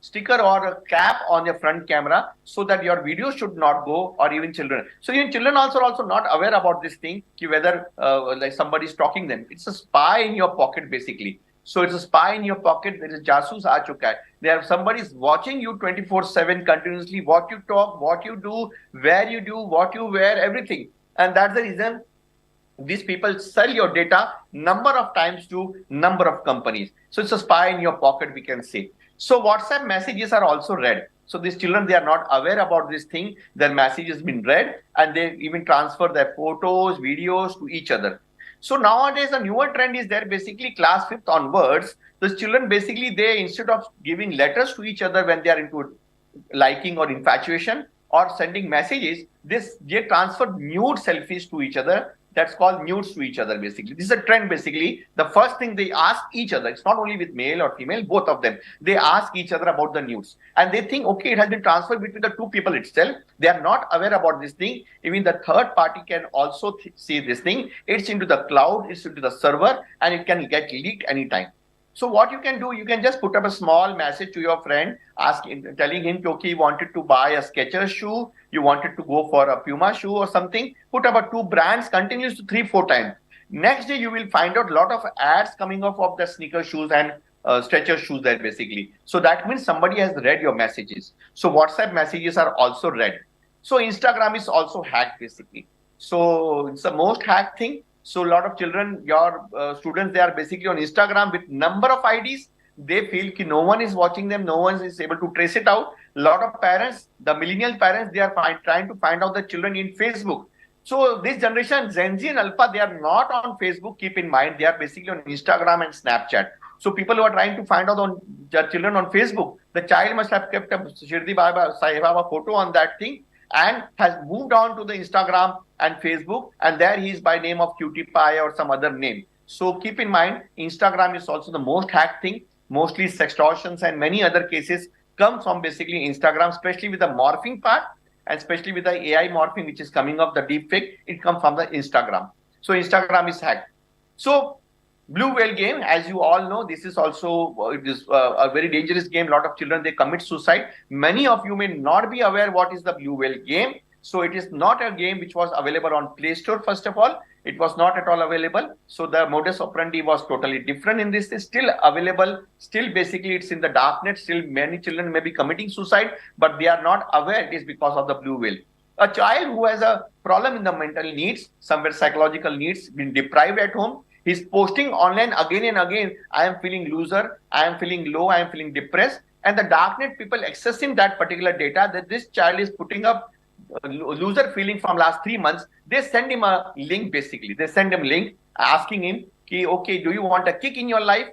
sticker or a cap on your front camera so that your video should not go, or even children. So even children also are also not aware about this thing, whether like somebody is stalking them. It's a spy in your pocket basically. So it's a spy in your pocket. There is jasoos aa chuka hai. There somebody is watching you 24/7 continuously, what you talk, what you do, where you do, what you wear, everything. And that's the reason these people sell your data number of times to number of companies. So it's a spy in your pocket, we can say. So WhatsApp messages are also read. So these children, they are not aware about this thing. Their message has been read, and they even transfer their photos, videos to each other. So nowadays, a newer trend is there, basically class 5th onwards. These children, basically, they, instead of giving letters to each other when they are into liking or infatuation or sending messages, they transfer nude selfies to each other. That's called nudes to each other, basically. This is a trend, basically. The first thing they ask each other, it's not only with male or female, both of them, they ask each other about the nudes. And they think, okay, it has been transferred between the two people itself. They are not aware about this thing. Even the third party can also see this thing. It's into the cloud, it's into the server, and it can get leaked anytime. So what you can do, you can just put up a small message to your friend, telling him, okay, you wanted to buy a Skechers shoe, you wanted to go for a Puma shoe or something, put up two brands continuously 3-4 times. Next day, you will find out a lot of ads coming up of the sneaker shoes and stretcher shoes there, basically. So that means somebody has read your messages. So WhatsApp messages are also read. So Instagram is also hacked, basically. So it's the most hacked thing. So a lot of children, your students, they are basically on Instagram with number of IDs. They feel that no one is watching them, no one is able to trace it out. A lot of parents, the millennial parents, they are trying to find out the children in Facebook. So this generation, Gen Z and Alpha, they are not on Facebook, keep in mind. They are basically on Instagram and Snapchat. So people who are trying to find out on their children on Facebook, the child must have kept a Shirdi Baba Sai Baba photo on that thing and has moved on to the Instagram and Facebook, and there he is by name of Cutie Pie or some other name. So keep in mind, Instagram is also the most hacked thing. Mostly sextortions and many other cases come from basically Instagram, especially with the morphing part, and especially with the AI morphing, which is coming up, the deepfake, it comes from the Instagram. So Instagram is hacked. So blue whale game, as you all know, this is also a very dangerous game. A lot of children, they commit suicide. Many of you may not be aware what is the blue whale game. So it is not a game which was available on Play Store, first of all. It was not at all available. So the modus operandi was totally different in this. It's still available. Still, basically, it's in the darknet. Still, many children may be committing suicide, but they are not aware it is because of the blue whale. A child who has a problem in the mental needs, somewhere psychological needs, been deprived at home, he's posting online again and again, I am feeling loser, I am feeling low, I am feeling depressed. And the darknet people accessing that particular data that this child is putting up loser feeling from last 3 months, they send him a link, basically. They send him a link asking him, okay, do you want a kick in your life?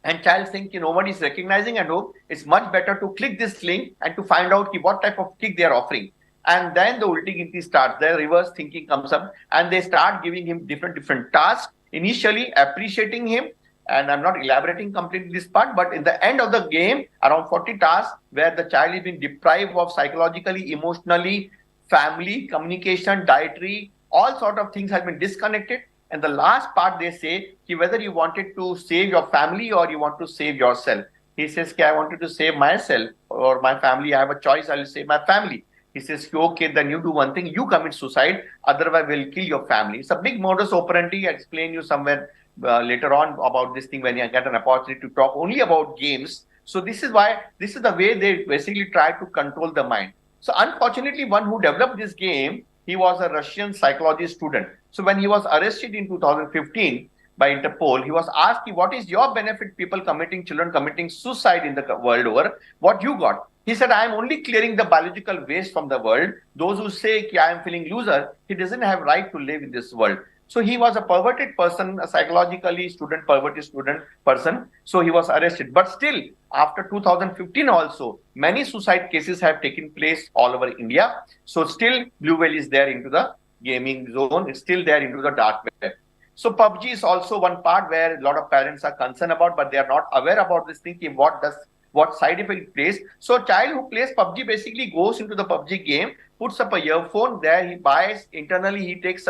And child think nobody is recognizing and hope it's much better to click this link and to find out what type of kick they are offering. And then the ulti ginti starts, their reverse thinking comes up, and they start giving him different tasks, initially appreciating him. And I'm not elaborating completely this part, but in the end of the game, around 40 tasks where the child is being deprived of psychologically, emotionally, family, communication, dietary, all sort of things have been disconnected. And the last part they say, whether you wanted to save your family or you want to save yourself. He says, I wanted to save myself or my family. I have a choice. I will save my family. He says, okay, then you do one thing. You commit suicide. Otherwise, we'll kill your family. It's a big modus operandi. I'll explain you somewhere later on about this thing when I get an opportunity to talk only about games. So this is the way they basically try to control the mind. So unfortunately, one who developed this game, he was a Russian psychology student. So when he was arrested in 2015 by Interpol, he was asked, what is your benefit, children committing suicide in the world over? What you got? He said, I am only clearing the biological waste from the world. Those who say, I am feeling loser, he doesn't have right to live in this world. So he was a perverted person, a psychologically perverted student person. So he was arrested. But still, after 2015 also, many suicide cases have taken place all over India. So still, blue whale is there into the gaming zone. It's still there into the dark web. So PUBG is also one part where a lot of parents are concerned about, but they are not aware about this thing, what side effect it plays. So a child who plays PUBG basically goes into the PUBG game, puts up a earphone there, he buys, internally he takes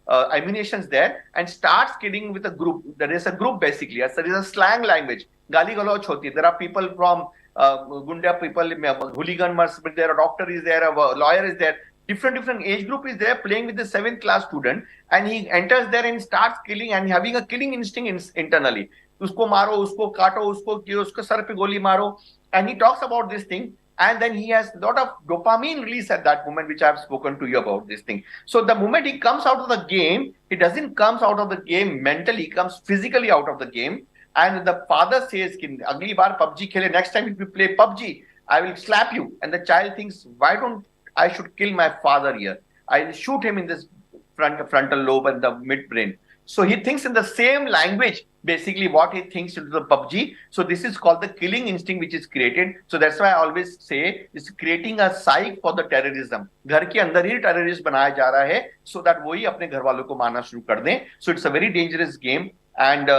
ammunitions there and starts killing with a group. There is a group basically, there is a slang language. Gali galoch hoti. There are people from Gunda people, hooligan, there a doctor is there, a lawyer is there. Different age group is there playing with the 7th class student, and he enters there and starts killing and having a killing instinct internally. Usko maro, usko kato, usko sar pe goli maro. And he talks about this thing, and then he has a lot of dopamine release at that moment, which I have spoken to you about this thing. So the moment he comes out of the game, he doesn't come out of the game mentally, he comes physically out of the game. And the father says, agli baar PUBG khele, next time if you play PUBG, I will slap you. And the child thinks, why don't I should kill my father here? I shoot him in this frontal lobe and the midbrain. So he thinks in the same language basically what he thinks into the PUBG. So this is called the killing instinct which is created. So that's why I always say it's creating a site for the terrorism. घर के अंदर ही terrorist बनाया जा रहा है so that वही अपने घर वालों को मारना शुरू कर दें. So it's a very dangerous game, and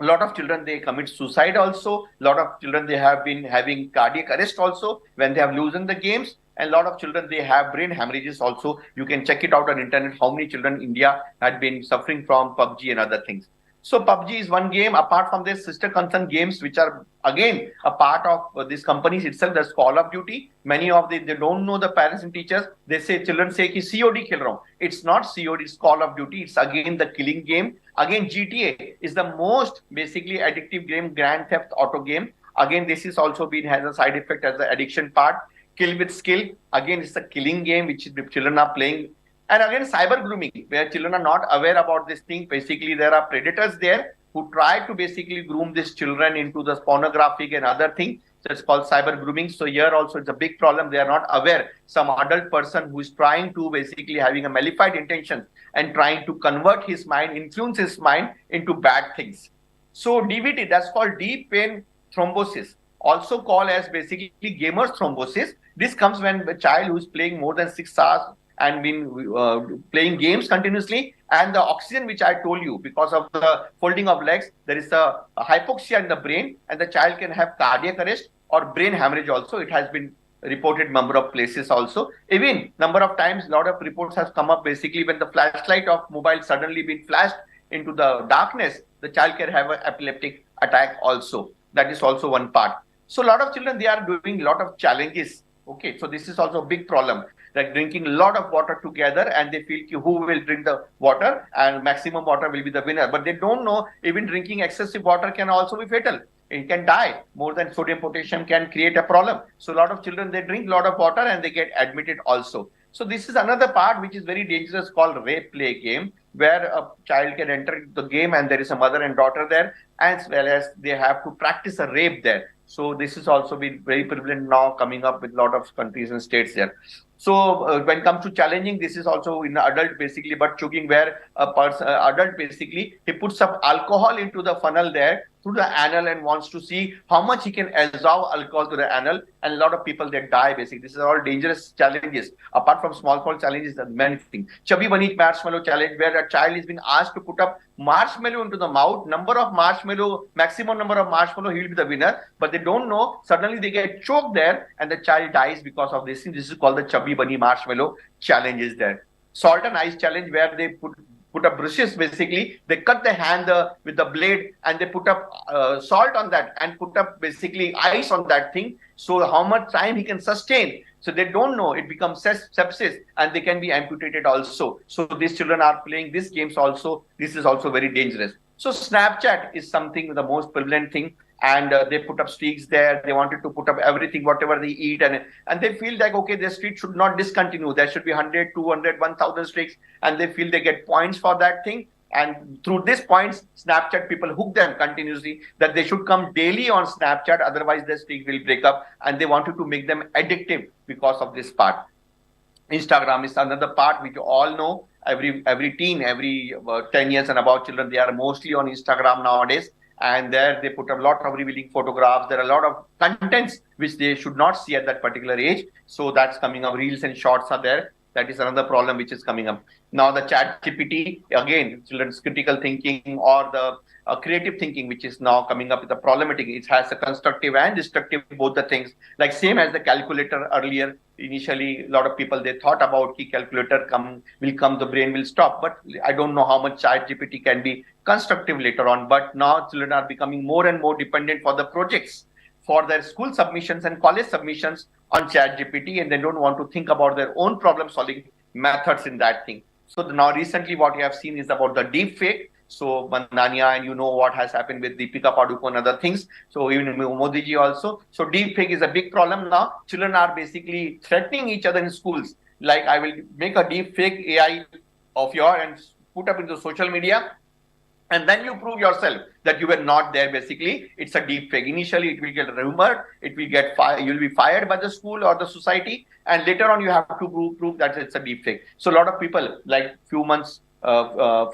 a lot of children, they commit suicide also. A lot of children, they have been having cardiac arrest also when they have losing the games. And a lot of children, they have brain hemorrhages also. You can check it out on internet how many children in India had been suffering from PUBG and other things. So PUBG is one game. Apart from this, sister concern games, which are again a part of these companies itself. That's Call of Duty. Many of they don't know, the parents and teachers. They say, children say कि COD खेल रहा हूँ. It's not COD. It's Call of Duty. It's again the killing game. Again, GTA is the most basically addictive game, Grand Theft Auto game. Again, this is also been has a side effect as the addiction part. Kill with skill. Again, it's a killing game which the children are playing. And again, cyber grooming, where children are not aware about this thing. Basically, there are predators there who try to basically groom these children into the pornographic and other things. So it's called cyber grooming. So here also it's a big problem. They are not aware. Some adult person who is trying to basically having a malified intention and trying to convert his mind, influence his mind into bad things. So DVT, that's called deep vein thrombosis, also called as basically gamer's thrombosis. This comes when the child who is playing more than 6 hours and been playing games continuously, and the oxygen which I told you, because of the folding of legs, there is a hypoxia in the brain, and the child can have cardiac arrest or brain hemorrhage also. It has been reported number of places also. Even number of times, lot of reports has come up basically when the flashlight of mobile suddenly been flashed into the darkness, the child can have an epileptic attack also. That is also one part. So a lot of children, they are doing a lot of challenges. Okay, so this is also a big problem. Like drinking a lot of water together, and they feel who will drink the water and maximum water will be the winner. But they don't know even drinking excessive water can also be fatal. It can die. More than sodium potassium can create a problem. So a lot of children, they drink a lot of water and they get admitted also. So this is another part which is very dangerous called rape play game, where a child can enter the game and there is a mother and daughter there, as well as they have to practice a rape there. So this is also been very prevalent now, coming up with a lot of countries and states there. So when it comes to challenging, this is also in adult basically butt choking, where a person, adult basically, he puts up alcohol into the funnel there through the anal and wants to see how much he can absorb alcohol to the anal, and a lot of people, they die basically. This is all dangerous challenges. Apart from small challenges, there are many things. Chubby bunny marshmallow challenge, where a child is being asked to put up marshmallow into the mouth. Number of marshmallow, maximum number of marshmallow, he will be the winner. But they don't know. Suddenly they get choked there, and the child dies because of this thing. This is called the chubby bunny marshmallow challenge is there. Salt and ice challenge, where they put up brushes basically. They cut the hand with the blade, and they put up salt on that and put up basically ice on that thing. So how much time he can sustain. So they don't know. It becomes sepsis, and they can be amputated also. So these children are playing these games also. This is also very dangerous. So Snapchat is something, the most prevalent thing. And they put up streaks there. They wanted to put up everything, whatever they eat. And they feel like, okay, their streak should not discontinue. There should be 100, 200, 1,000 streaks. And they feel they get points for that thing. And through these points, Snapchat people hook them continuously that they should come daily on Snapchat. Otherwise, their streak will break up. And they wanted to make them addictive because of this part. Instagram is another part which you all know. Every teen, every 10 years and above children, they are mostly on Instagram nowadays. And there they put a lot of revealing photographs. There are a lot of contents which they should not see at that particular age. So that's coming up. Reels and shorts are there. That is another problem which is coming up. Now the chat GPT, again, children's critical thinking or the creative thinking, which is now coming up with a problematic. It has a constructive and destructive, both the things. Like same as the calculator earlier. Initially, a lot of people, they thought about the calculator will come, the brain will stop. But I don't know how much chat GPT can be constructive later on. But now children are becoming more and more dependent for the projects, for their school submissions and college submissions on chat GPT, and they don't want to think about their own problem solving methods in that thing. So now recently what we have seen is about the deep fake. So Mandania, and you know what has happened with Deepika Padukone and other things. So even Modi ji also. So deep fake is a big problem now. Children are basically threatening each other in schools. Like, I will make a deep fake AI of your and put up into social media. And then you prove yourself that you were not there. Basically, it's a deep fake. Initially, it will get rumored. It will get you'll be fired by the school or the society. And later on, you have to prove that it's a deep fake. So a lot of people, like few months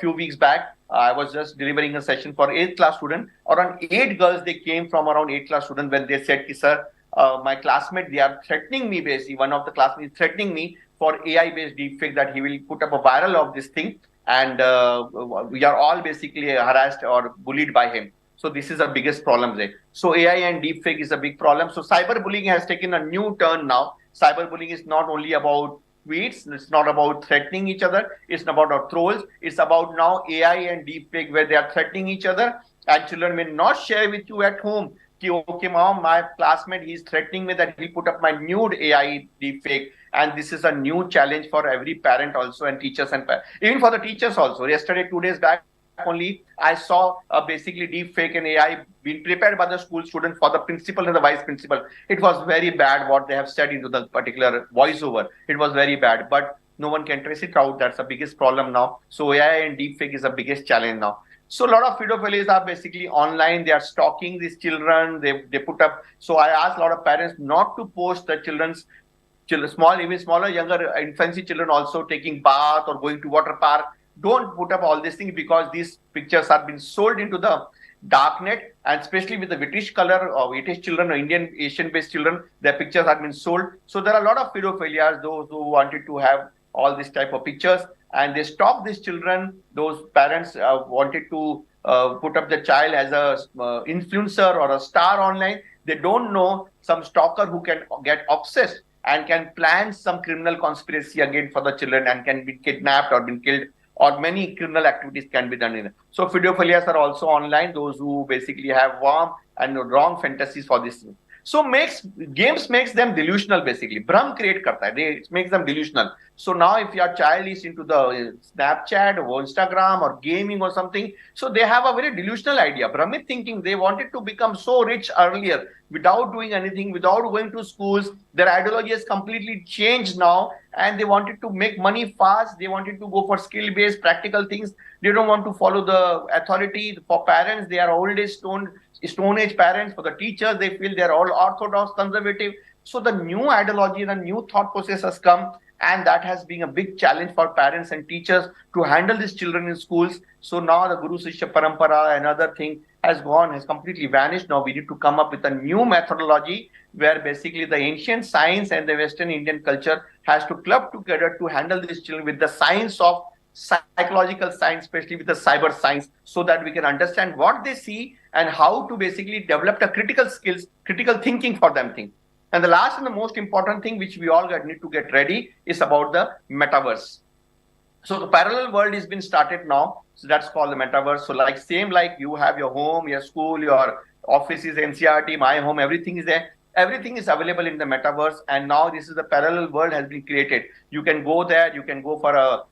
few weeks back, I was just delivering a session for 8th class student. Around 8 girls, they came from around 8th class student when they said, sir, my classmate, they are threatening me basically. One of the classmates is threatening me for AI-based deepfake that he will put up a viral of this thing. And we are all basically harassed or bullied by him. So this is the biggest problem there. So AI and deepfake is a big problem. So cyberbullying has taken a new turn now. Cyberbullying is not only about tweets, it's not about threatening each other, it's not about trolls, it's about now AI and deepfake where they are threatening each other, and children may not share with you at home. Okay, mom, my classmate, he's threatening me that he'll put up my nude AI deepfake. And this is a new challenge for every parent also, and teachers, and even for the teachers also. Yesterday, 2 days back only, I saw basically deepfake and AI being prepared by the school students for the principal and the vice principal. It was very bad what they have said into the particular voiceover. It was very bad, but no one can trace it out. That's the biggest problem now. So AI and deepfake is the biggest challenge now. So a lot of pedophiles are basically online. They are stalking these children. They put up. So I ask a lot of parents not to post the children's small, even smaller, younger infancy children also taking bath or going to water park. Don't put up all these things, because these pictures are being sold into the darknet, and especially with the British color or British children or Indian Asian-based children, their pictures have been sold. So there are a lot of pedophilias, those who wanted to have all this type of pictures, and they stop these children. Those parents wanted to put up the child as a influencer or a star online. They don't know some stalker who can get obsessed and can plan some criminal conspiracy again for the children, and can be kidnapped or been killed, or many criminal activities can be done in it. So pedophilias are also online, those who basically have warm and wrong fantasies for this. So games makes them delusional basically. Bhram create karta hai. It makes them delusional. So now if your child is into the Snapchat or Instagram or gaming or something, so they have a very delusional idea. Bhramit thinking, they wanted to become so rich earlier without doing anything, without going to schools. Their ideology has completely changed now, and they wanted to make money fast. They wanted to go for skill-based practical things. They don't want to follow the authority. For parents, they are old age stone age parents. For the teachers, they feel they're all orthodox, conservative. So the new ideology, the new thought process has come, and that has been a big challenge for parents and teachers to handle these children in schools. So now the Guru Shishya Parampara, another thing, has completely vanished. Now we need to come up with a new methodology where basically the ancient science and the Western Indian culture has to club together to handle these children with the science of psychological science, especially with the cyber science, so that we can understand what they see and how to basically develop the critical skills, critical thinking for them. And the last and the most important thing which we all need to get ready is about the metaverse. So the parallel world has been started now. So that's called the metaverse. So like you have your home, your school, your offices, NCRT, my home, everything is there. Everything is available in the metaverse. And now this is the parallel world has been created. You can go there. You can go for a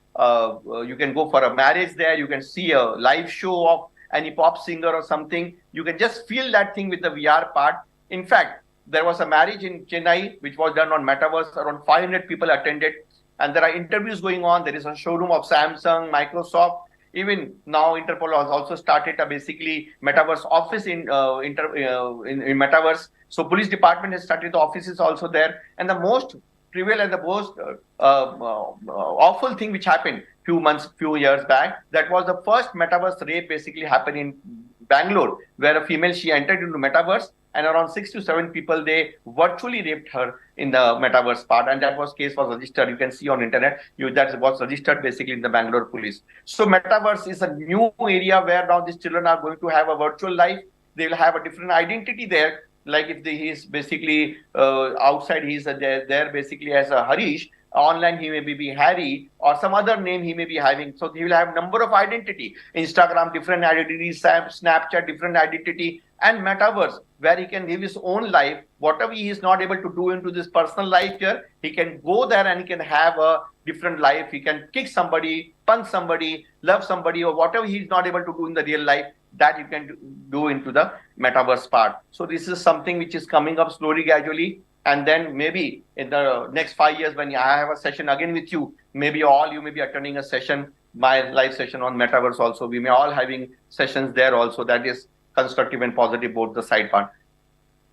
marriage there. You can see a live show of any pop singer or something. You can just feel that thing with the VR part. In fact, there was a marriage in Chennai which was done on metaverse. Around 500 people attended, and there are interviews going on. There is a showroom of Samsung, Microsoft. Even now, Interpol has also started a basically metaverse office in metaverse. So police department has started the offices also there. And the most trivial and the most awful thing which happened few years back, that was the first metaverse rape basically happened in Bangalore, where a female, she entered into metaverse, and around 6 to 7 people, they virtually raped her in the metaverse part, and that case was registered. You can see on internet, that was registered basically in the Bangalore police. So metaverse is a new area where now these children are going to have a virtual life. They will have a different identity there. Like if he is basically outside, he's there basically as a Harish. Online, he may be Harry, or some other name he may be having. So he will have number of identity. Instagram, different identity. Snapchat, different identity. And metaverse, where he can live his own life. Whatever he is not able to do into this personal life here, he can go there and he can have a different life. He can kick somebody, punch somebody, love somebody, or whatever he is not able to do in the real life, that you can do into the metaverse part. So this is something which is coming up slowly, gradually. And then maybe in the next 5 years, when I have a session again with you, maybe you may be attending a session, my live session on metaverse also. We may all having sessions there also. That is constructive and positive, both the side part.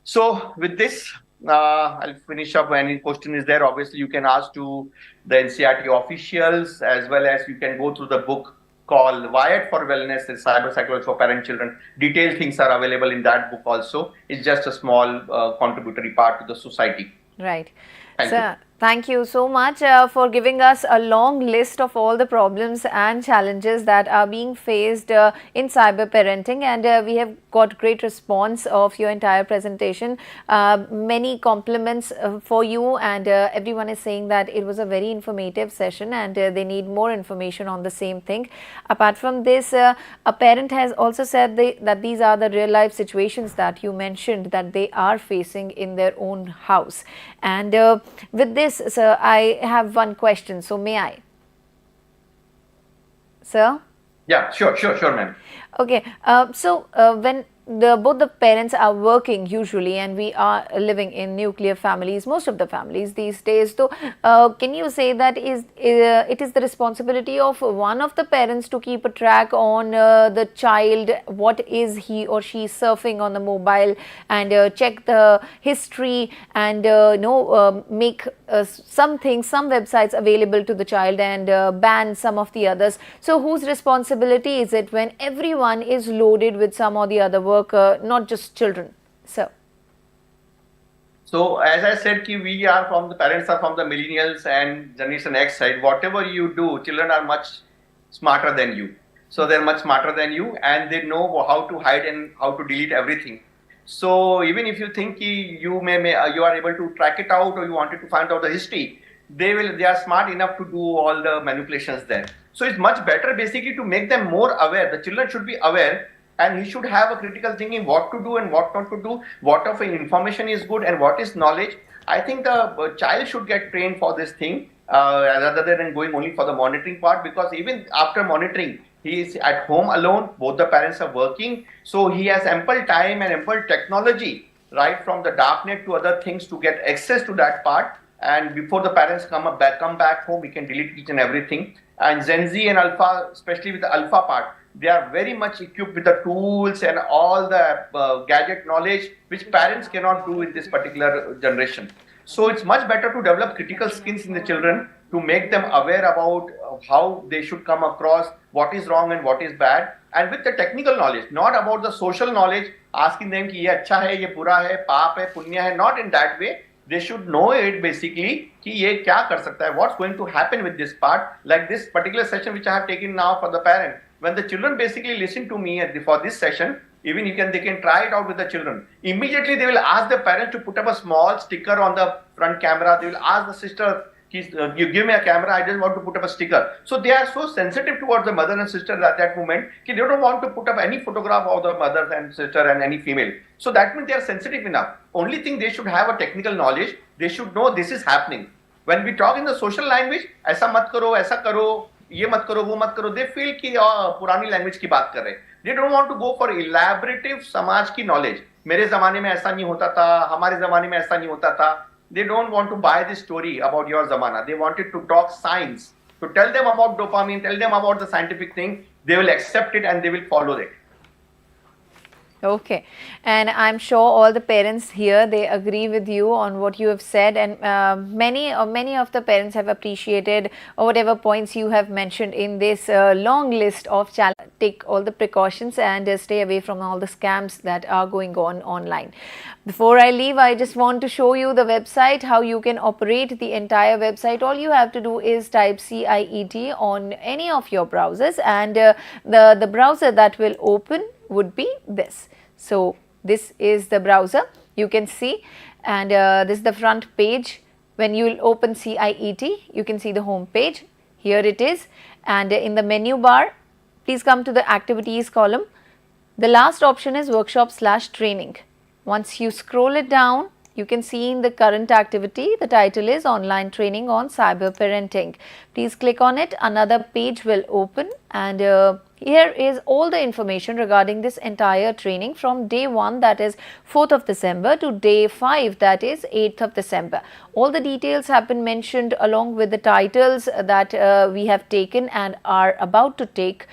So with this, I'll finish up. Any question is there, obviously you can ask to the NCRT officials, as well as you can go through the book called Wired for Wellness and Cyber Psychology for Parent Children. Detailed things are available in that book also. It's just a small contributory part to the society. Right. Thank you. Thank you so much for giving us a long list of all the problems and challenges that are being faced in cyber parenting, and we have got great response of your entire presentation. Many compliments for you, and everyone is saying that it was a very informative session and they need more information on the same thing. Apart from this, a parent has also said that these are the real life situations that you mentioned that they are facing in their own house. And with this, sir, I have one question. So, may I? Sir? Yeah, sure, ma'am. Okay. So, when both the parents are working usually, and we are living in nuclear families, most of the families these days. So, can you say that it is the responsibility of one of the parents to keep a track on the child, what is he or she surfing on the mobile, and check the history, and make some websites available to the child, and ban some of the others? So, whose responsibility is it when everyone is loaded with some or the other work, not just children? So as I said, we are from the parents are from the millennials and Generation X side. Whatever you do, children are much smarter than you. So they're much smarter than you, and they know how to hide and how to delete everything. So even if you think you are able to track it out, or you wanted to find out the history, they are smart enough to do all the manipulations there. So it's much better basically to make them more aware. The children should be aware, and he should have a critical thinking what to do and what not to do, what of information is good and what is knowledge. I think the child should get trained for this thing rather than going only for the monitoring part, because even after monitoring, he is at home alone, both the parents are working, so he has ample time and ample technology, right from the darknet to other things, to get access to that part. And before the parents come back home, we can delete each and everything. And Gen Z and Alpha, especially with the Alpha part, they are very much equipped with the tools and all the gadget knowledge which parents cannot do in this particular generation. So it's much better to develop critical skills in the children, to make them aware about how they should come across what is wrong and what is bad, and with the technical knowledge, not about the social knowledge, asking them ki ye acha hai, ye bura hai, paap hai, punya hai. Not in that way. They should know it basically ki ye kya kar sakta hai, what's going to happen with this part. Like this particular session which I have taken now for the parent, when the children basically listen to me for this session, even they can try it out with the children. Immediately they will ask the parent to put up a small sticker on the front camera. They will ask the sister, you give me a camera, I just want to put up a sticker. So they are so sensitive towards the mother and sister at that moment, they don't want to put up any photograph of the mother and sister and any female. So that means they are sensitive enough. Only thing, they should have a technical knowledge. They should know this is happening. When we talk in the social language, aisa mat karo, aisa karo, ये मत करो, वो मत करो, they feel कि पुरानी language की बात कर रहे हैं. They don't want to go for elaborative समाज की knowledge. मेरे जमाने में ऐसा नहीं होता था, हमारे जमाने में ऐसा नहीं होता था. They don't want to buy this story about your zamana. They wanted to talk science. To tell them about dopamine, tell them about the scientific thing, they will accept it and they will follow it. Okay, and I'm sure all the parents here, they agree with you on what you have said, and many of the parents have appreciated whatever points you have mentioned in this long list of challenges. Take all the precautions and stay away from all the scams that are going on online. Before I leave, I just want to show you the website, how you can operate the entire website. All you have to do is type CIET on any of your browsers, and the browser that will open would be this. So this is the browser, you can see, and this is the front page. When you will open CIET, you can see the home page. Here it is, and in the menu bar, please come to the activities column. The last option is workshop/training. Once you scroll it down, you can see in the current activity, the title is Online Training on Cyber Parenting. Please click on it. Another page will open, and here is all the information regarding this entire training from day 1, that is 4th of December, to day 5, that is 8th of December. All the details have been mentioned along with the titles that we have taken and are about to take.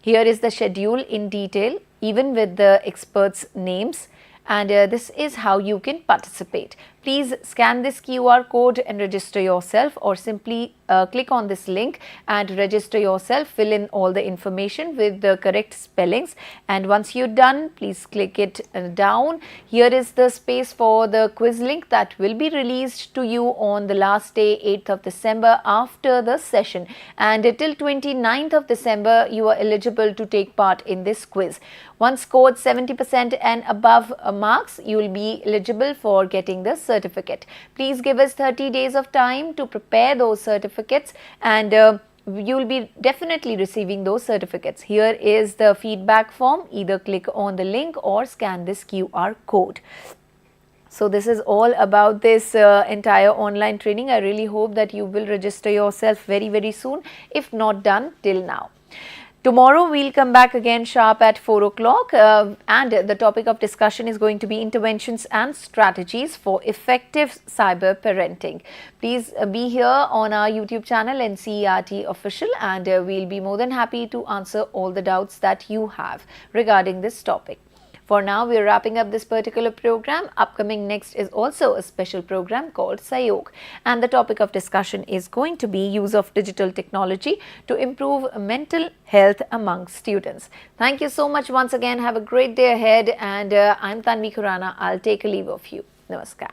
Here is the schedule in detail, even with the experts' names. And this is how you can participate. Please scan this QR code and register yourself, or simply click on this link and register yourself. Fill in all the information with the correct spellings, and once you're done, please click it down. Here is the space for the quiz link that will be released to you on the last day, 8th of December, after the session, and till 29th of December you are eligible to take part in this quiz. Once scored 70% and above marks, you will be eligible for getting the certificate. Please give us 30 days of time to prepare those certificates, and you will be definitely receiving those certificates. Here is the feedback form. Either click on the link or scan this QR code. So this is all about this entire online training. I really hope that you will register yourself very soon, if not done till now. Tomorrow we'll come back again sharp at 4 o'clock, and the topic of discussion is going to be interventions and strategies for effective cyber parenting. Please be here on our YouTube channel NCERT Official, and we'll be more than happy to answer all the doubts that you have regarding this topic. For now, we are wrapping up this particular program. Upcoming next is also a special program called Sayog, and the topic of discussion is going to be use of digital technology to improve mental health among students. Thank you so much once again. Have a great day ahead, and I'm Tanvi Khurana. I'll take a leave of you. Namaskar.